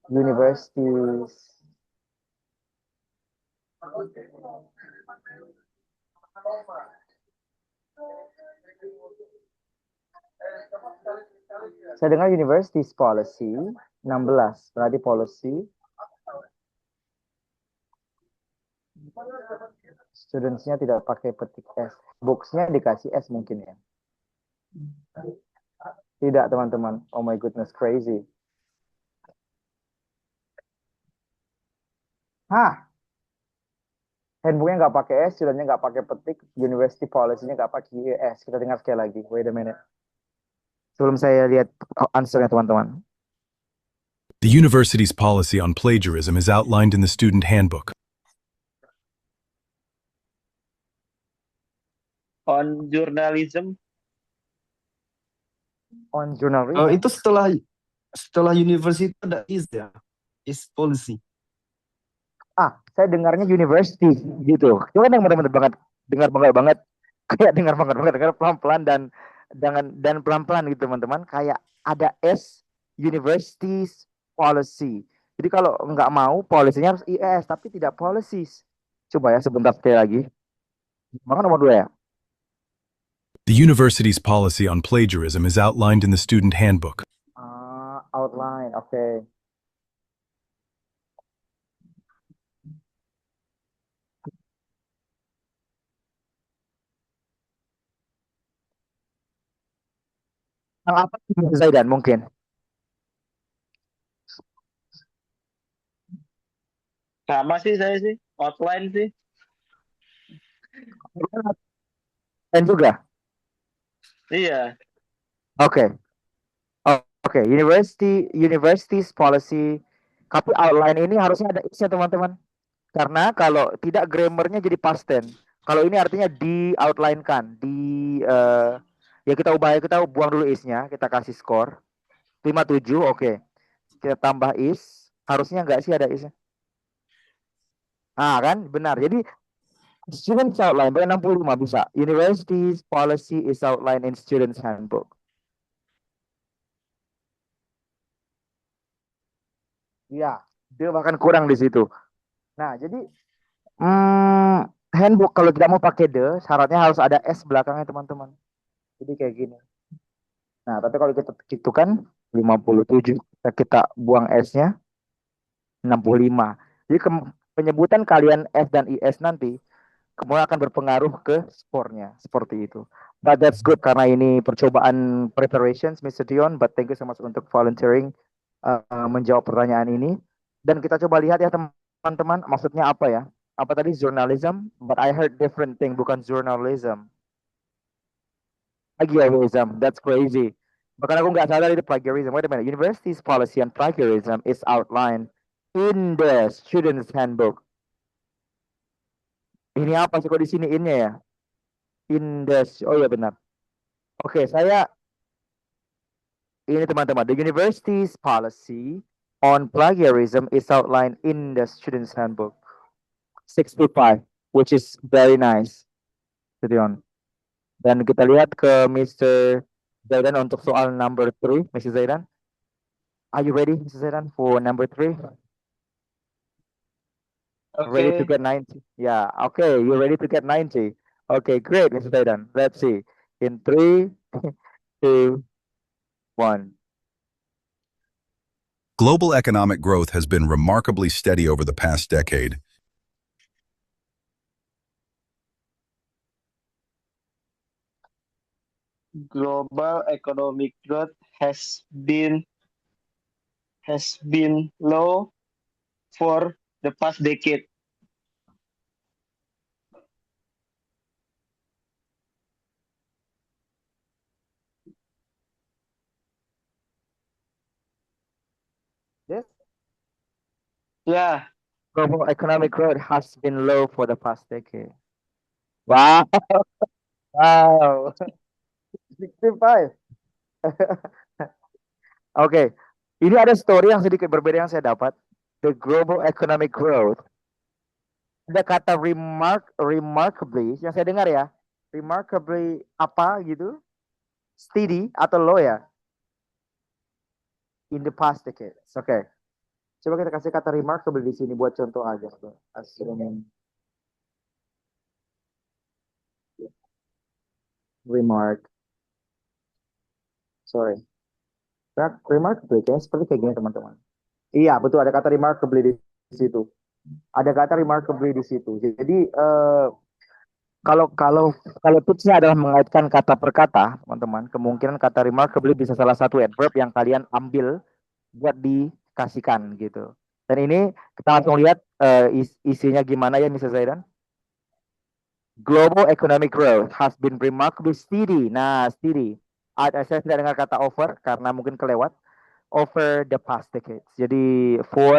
Universities. Saya dengar universities policy 16, berarti policy students-nya tidak pakai petik S. Books-nya dikasih S mungkin ya. Tidak teman-teman. Oh my goodness, crazy. Hah, handbooknya nggak pakai S, studentnya nggak pakai petik, university policy-nya nggak pakai S. Kita dengar sekali lagi. Wait a minute. Sebelum saya lihat answer-nya teman-teman. The university's policy on plagiarism is outlined in the student handbook. On journalism, On journalism. Oh, itu setelah university ada is ya. Is policy. Saya dengarnya university gitu. Coba yang benar-benar banget, dengar banget, kayak dengar pelan-pelan dan pelan-pelan gitu teman-teman. Kayak ada S universities policy. Jadi kalau nggak mau polisinya harus IS, tapi tidak policies. Coba ya sebentar sekali lagi. Maka nomor 2 ya. The university's policy on plagiarism is outlined in the student handbook. Outline, oke. Yang apa Zaidan mungkin? sama sih saya sih, outline sih. Dan juga. Iya. Oke. Oke, universities policy. Tapi outline ini harusnya ada isnya teman-teman. Karena kalau tidak grammarnya jadi past tense. Kalau ini artinya di outline-kan, ya kita buang dulu isnya, kita kasih skor 57, oke. Kita tambah is, harusnya enggak sih ada isnya? Kan benar. Jadi students outline pakai 65 bisa. Universities policy is outlined in students handbook. Ya, dia bahkan kurang di situ. Nah, jadi handbook kalau tidak mau pakai the, syaratnya harus ada S belakangnya teman-teman. Jadi kayak gini. Nah, tapi kalau kita gitu kan 57, kita buang S-nya 65. Jadi penyebutan kalian S dan IS nanti kemudian akan berpengaruh ke skornya. Seperti itu. But that's good karena ini percobaan preparations, Mr. Dion. But thank you so much untuk volunteering menjawab pertanyaan ini. Dan kita coba lihat ya teman-teman, maksudnya apa ya? Apa tadi journalism? But I heard different thing, bukan journalism. Plagiarism, that's crazy. Bahkan aku nggak sadar itu plagiarism. Wait a minute, university's policy on plagiarism is outlined in the student's handbook. Ini apa sih kok di sini innya ya? In the, oh ya benar. Oke, saya ini teman-teman, the university's policy on plagiarism is outlined in the student's handbook 65, which is very nice. Dion. Dan kita lihat ke Mr. Zaidan untuk soal number 3. Mr. Zaidan, are you ready, Mr. Zaidan, for number 3? Okay. Ready to get 90? Yeah, okay, you're ready to get 90. Okay, great, Mr. Zaidan. Let's see. In 3, 2, 1. Global economic growth has been remarkably steady over the past decade. Global economic growth has been low for the past decade. Yes. Yeah. Global economic growth has been low for the past decade. Wow. Wow. 65. Oke. Ini ada story yang sedikit berbeda yang saya dapat. The global economic growth. Ada kata remarkably yang saya dengar ya. Remarkably apa gitu? Steady atau low ya? In the past decade. Oke. Coba kita kasih kata remarkable di sini buat contoh aja. Remark. Sorry. Remarkably, kayaknya seperti kayak gini teman-teman. Iya, betul ada kata remarkably di situ. Ada kata remarkably di situ. Jadi kalau kalau kalau tipsnya adalah mengaitkan kata per kata, teman-teman, kemungkinan kata remarkably bisa salah satu adverb yang kalian ambil buat dikasihkan gitu. Dan ini kita langsung lihat isinya gimana ya, Mr. Zaidan. Global economic growth has been remarkably steady. Nah, steady. Saya tidak dengar kata over karena mungkin kelewat. Over the past decades. Jadi for,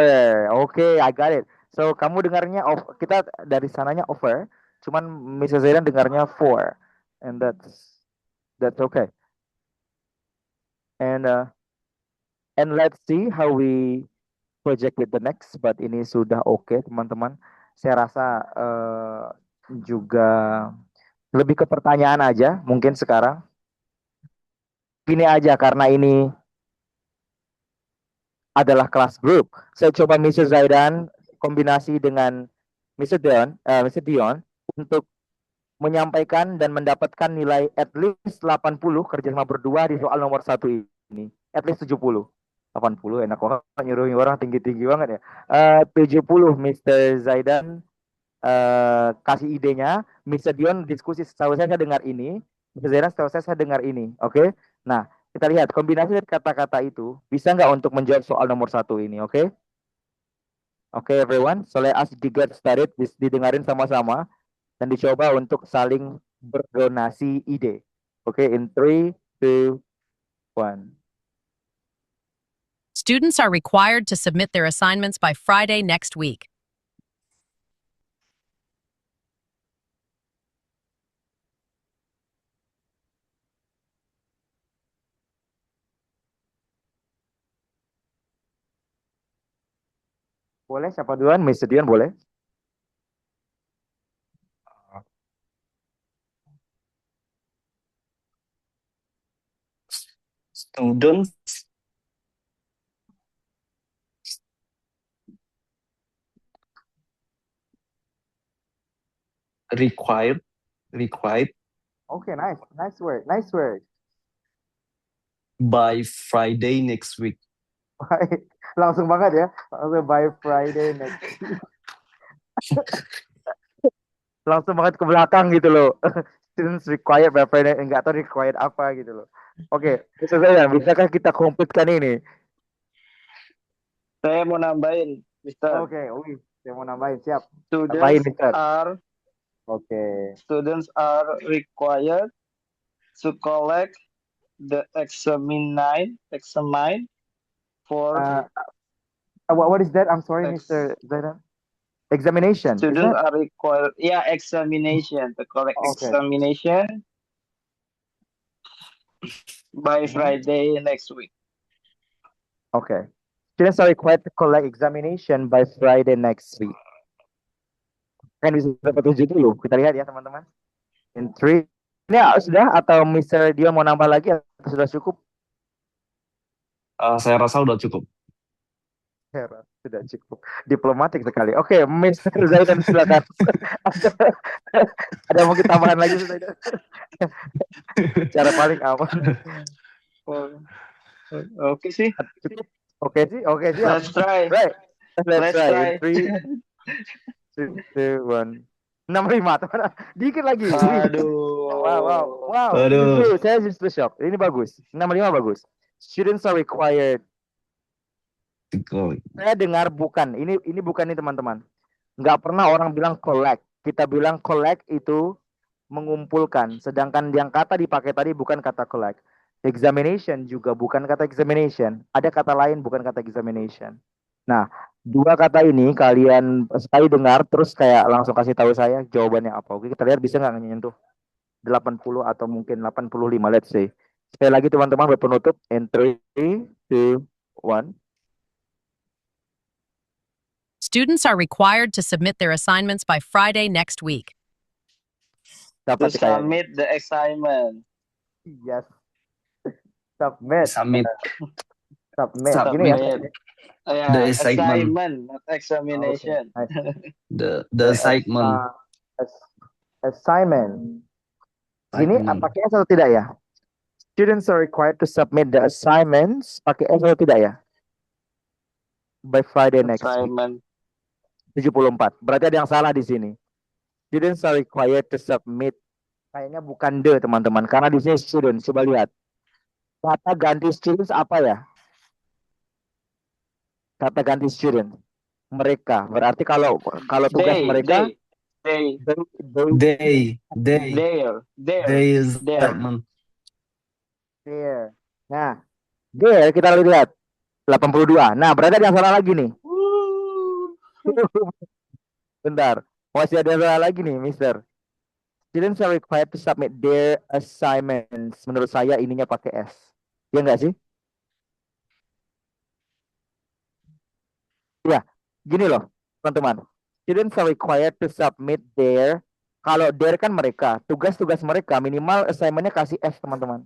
okay, I got it. So kamu dengarnya kita dari sananya over, cuman Mrs. Zaidan dengarnya for, and that's okay. And let's see how we project with the next. But ini sudah oke, teman-teman. Saya rasa juga lebih ke pertanyaan aja mungkin sekarang. Ini aja karena ini adalah kelas grup. Saya coba Mr. Zaidan kombinasi dengan Mr. Dion untuk menyampaikan dan mendapatkan nilai at least 80 kerjasama berdua di soal nomor 1 ini. At least 70. 80 enak banget nyuruh orang tinggi-tinggi banget ya. 70 Mr. Zaidan kasih idenya, Mr. Dion diskusi setahu saya dengar ini, Mr. Zaidan setahu saya dengar ini. Oke. Nah, kita lihat kombinasi dari kata-kata itu bisa nggak untuk menjawab soal nomor 1 ini, oke? Oke, everyone. So let us get started. Didengarin sama-sama dan dicoba untuk saling berdonasi ide. Oke, in 3, 2, 1. Students are required to submit their assignments by Friday next week. Boleh siapa duluan? Mr. Dion boleh? Students required Oke, nice word. by Friday next week. Baik, langsung banget ya. Langsung by Friday next week. Langsung banget ke belakang gitu loh. Students required by Friday, enggak tahu required apa gitu loh. Oke, Mr. Zaidan, bisakah kita komplitkan ini? Saya mau nambahin, Mister. Oke, saya mau nambahin, siap. Students Nambahin, Mister. Students are required to collect the examine for what is that? I'm sorry, Mr. Zaidan. Examination. Students are required, examination, to collect examination by Friday next week. Okay. Students are required to collect examination by Friday next week. Kan bisa dapat 7 dulu. Kita lihat ya, teman-teman. In 3. Ini sudah atau Mr. Dion mau nambah lagi atau sudah cukup? Saya rasa udah cukup. Sudah cukup. Diplomatik sekali. Oke, Mr. Zaidan silakan. Ada mungkin tambahan lagi, Zaidan? Cara paling aman. Oke sih. Oke sih. Let's try. Right. Let's try. 3, 2, 1. 65, teman. Dikit lagi. Aduh. Wow. Aduh. Saya justru shock. Ini bagus. 65 bagus. Students are required. Saya dengar bukan. Ini bukan nih, teman-teman. Nggak pernah orang bilang collect. Kita bilang collect itu mengumpulkan. Sedangkan yang kata dipakai tadi bukan kata collect. Examination juga bukan kata examination. Ada kata lain bukan kata examination. Nah, 2 kata ini kalian sekali dengar terus kayak langsung kasih tahu saya jawabannya apa. Oke, kita lihat bisa nggak nyentuh 80 atau mungkin 85, let's say. Sekali lagi teman-teman berpenutup. In 3, 2, 1. Students are required to submit their assignments by Friday next week. To submit the assignment. Yes. Submit. Gini ya. The assignment, not examination. Okay. The assignment. Assignment. Sini pakai S atau tidak ya? Students are required to submit the assignments pakai S atau tidak ya? By Friday next week. Assignment. 74. Berarti ada yang salah di sini. Students are required to submit. Kayaknya bukan the, teman-teman. Karena di sini students. Coba lihat. Kata ganti students apa ya? Kata ganti student. Mereka. Berarti kalau tugas mereka. They is There. statement. There. Nah, there kita lihat 82. Nah, berarti ada yang salah lagi nih. Bentar. Masih ada yang salah lagi nih, Mister. Students are required to submit their assignments. Menurut saya ininya pakai S. Ya enggak sih? Ya, gini loh, teman-teman. Students are required to submit their. Kalau their kan mereka, tugas-tugas mereka minimal assignmentnya kasih S, teman-teman.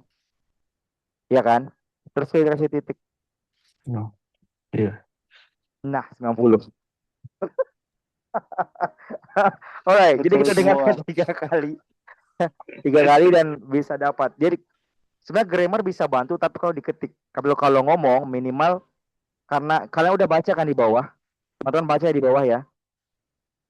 Ya kan? Terus kita kasih titik. No. Iya. Nah, 90. Alright, jadi kita dengarkan 3 kali. 3 kali dan bisa dapat. Jadi sebenarnya grammar bisa bantu, tapi kalau diketik, kalau ngomong minimal, karena kalian udah baca kan di bawah. Teman-teman baca di bawah ya.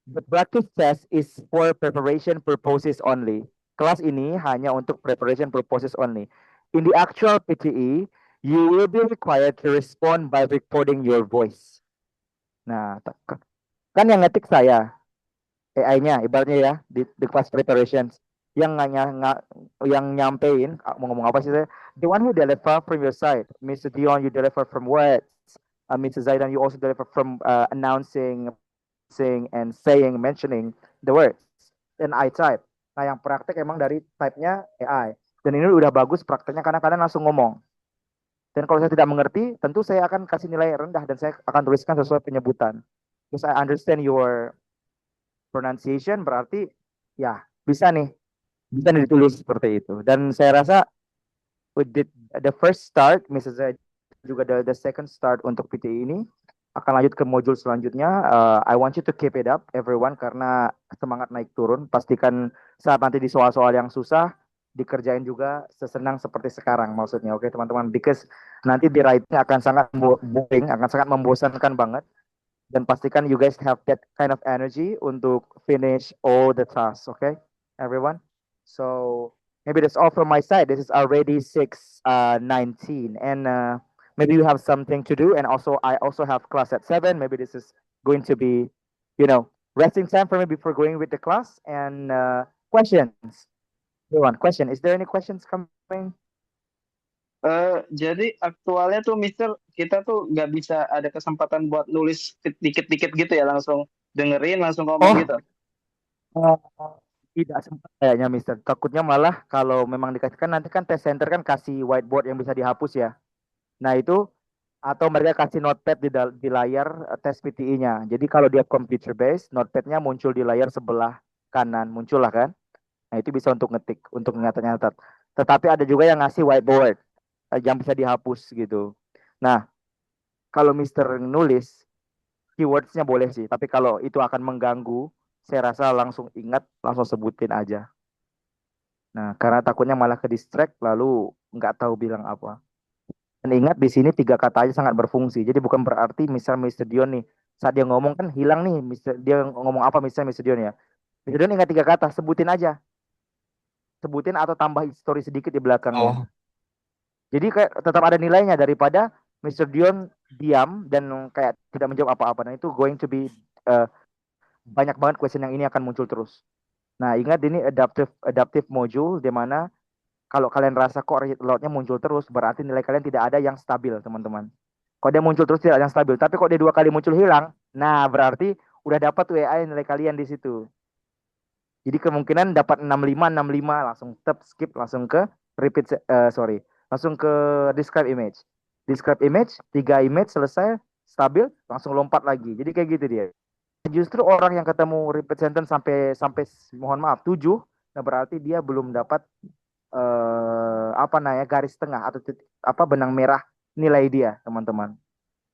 The practice test is for preparation purposes only. Kelas ini hanya untuk preparation purposes only. In the actual PTE, you will be required to respond by recording your voice. Nah, kan yang ngetik saya, AI-nya ibaratnya ya di class preparations. Yang nyampein mau ngomong apa sih saya? The one who deliver from your side, Mr. Dion, you deliver from words. Mr. Zaidan, you also deliver from announcing and saying, mentioning the words. Dan I type. Nah, yang praktek emang dari type-nya AI. Dan ini udah bagus prakteknya karena kalian langsung ngomong. Dan kalau saya tidak mengerti, tentu saya akan kasih nilai rendah dan saya akan tuliskan sesuai penyebutan. Because I understand your pronunciation, berarti ya bisa ditulis seperti itu. Dan saya rasa with the first start, Mrs. Zaid, juga the second start untuk PTE ini akan lanjut ke modul selanjutnya. I want you to keep it up everyone, karena semangat naik turun. Pastikan saat nanti di soal-soal yang susah dikerjain juga sesenang seperti sekarang maksudnya. Oke, teman-teman, because nanti di writing akan sangat boring, akan sangat membosankan banget. Dan pastikan you guys have that kind of energy untuk finish all the tasks, okay everyone? So maybe that's all from my side. This is already 6:19 and maybe you have something to do, and also I also have class at 7. Maybe this is going to be, resting time for me before going with the class. And questions. Everyone, question. Is there any questions coming? Jadi aktualnya tuh Mister, kita tuh nggak bisa ada kesempatan buat nulis dikit-dikit gitu ya, langsung dengerin, langsung ngomong gitu. Tidak sempat kayaknya, Mister. Takutnya malah kalau memang dikasihkan, nanti kan test center kan kasih whiteboard yang bisa dihapus ya. Nah itu, atau mereka kasih notepad di layar tes PTE-nya. Jadi kalau dia computer based, notepad-nya muncul di layar sebelah kanan, muncul lah kan. Nah itu bisa untuk ngetik, untuk nyatat-nyatat. Tetapi ada juga yang ngasih whiteboard yang bisa dihapus gitu. Nah, kalau Mister nulis, keywords-nya boleh sih. Tapi kalau itu akan mengganggu, saya rasa langsung ingat, langsung sebutin aja. Nah, karena takutnya malah ke distract, lalu nggak tahu bilang apa. Dan ingat di sini 3 kata aja sangat berfungsi. Jadi bukan berarti misal Mr. Dion nih, saat dia ngomong kan hilang nih, dia ngomong apa misalnya Mr. Dion ya. Mr. Dion ingat 3 kata, sebutin aja. Sebutin atau tambah story sedikit di belakangnya. Jadi kayak tetap ada nilainya daripada Mr. Dion diam dan kayak tidak menjawab apa-apa. Nah itu going to be banyak banget question yang ini akan muncul terus. Nah ingat ini adaptive module, di mana kalau kalian rasa kok loadnya muncul terus, berarti nilai kalian tidak ada yang stabil, teman-teman. Kalau dia muncul terus tidak ada yang stabil, tapi kalau dia 2 kali muncul hilang, nah berarti udah dapat tuh AI nilai kalian di situ. Jadi kemungkinan dapat 65 langsung skip langsung ke langsung ke describe image. Describe image, 3 image selesai, stabil, langsung lompat lagi. Jadi kayak gitu dia. Justru orang yang ketemu repeat sentence sampai mohon maaf 7, nah berarti dia belum dapat garis tengah atau benang merah nilai dia, teman-teman.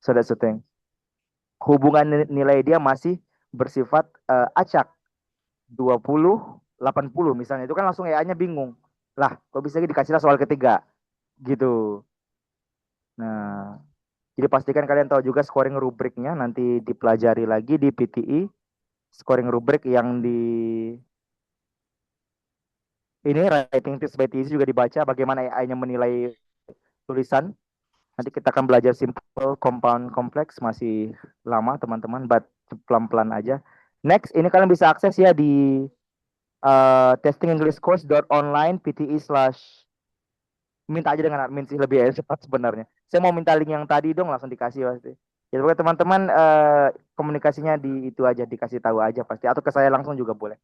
So that's the thing. Hubungan nilai dia masih bersifat acak. 20, 80 misalnya, itu kan langsung AI-nya bingung. Lah, kok bisa dikasihlah soal ketiga gitu. Nah, jadi pastikan kalian tahu juga scoring rubriknya, nanti dipelajari lagi di PTE. Scoring rubrik yang di ini writing tips by TC juga dibaca, bagaimana AI-nya menilai tulisan. Nanti kita akan belajar simple, compound, kompleks, masih lama teman-teman, but pelan-pelan aja. Next, ini kalian bisa akses ya di testingenglishcourse.online PTE/ minta aja dengan admin sih, lebih cepat sebenarnya. Saya mau minta link yang tadi dong, langsung dikasih pasti. Ya pokoknya teman-teman komunikasinya di itu aja, dikasih tahu aja pasti, atau ke saya langsung juga boleh.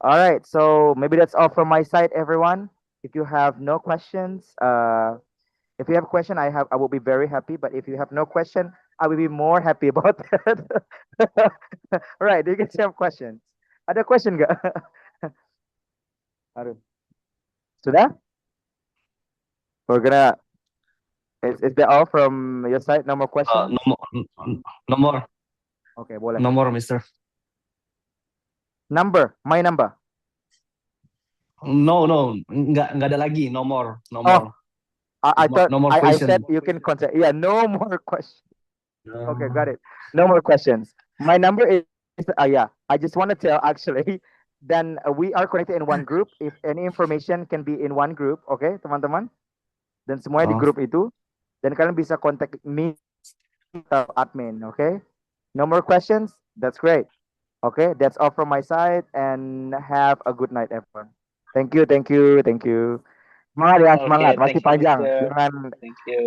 Alright, so maybe that's all from my side, everyone. If you have no questions, if you have a question, I will be very happy. But if you have no question, I will be more happy about that. Alright, do you guys have questions? Ada question nggak? Aduh. Sudah? We're gonna. Is that all from your side? No more questions? No more. Okay, boleh. No more, Mister. Number, my number. No, nggak ada lagi. No more. I thought no more I question. said you can contact. Yeah, no more questions. Okay, got it. No more questions. My number is yeah. I just want to tell actually. Then we are connected in one group. If any information can be in one group, okay, teman-teman. Dan semuanya di grup itu. Dan kalian bisa contact me atau admin, okay? No more questions. That's great. Okay, that's all from my side. And have a good night, everyone. Thank you. Semangat ya, semangat. Masih panjang.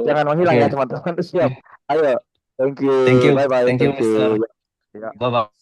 Jangan menghilang ya teman-teman. Siap. Ayo. Thank you. Thank you. Bye bye. Thank you, Mister. Yeah. Bye bye.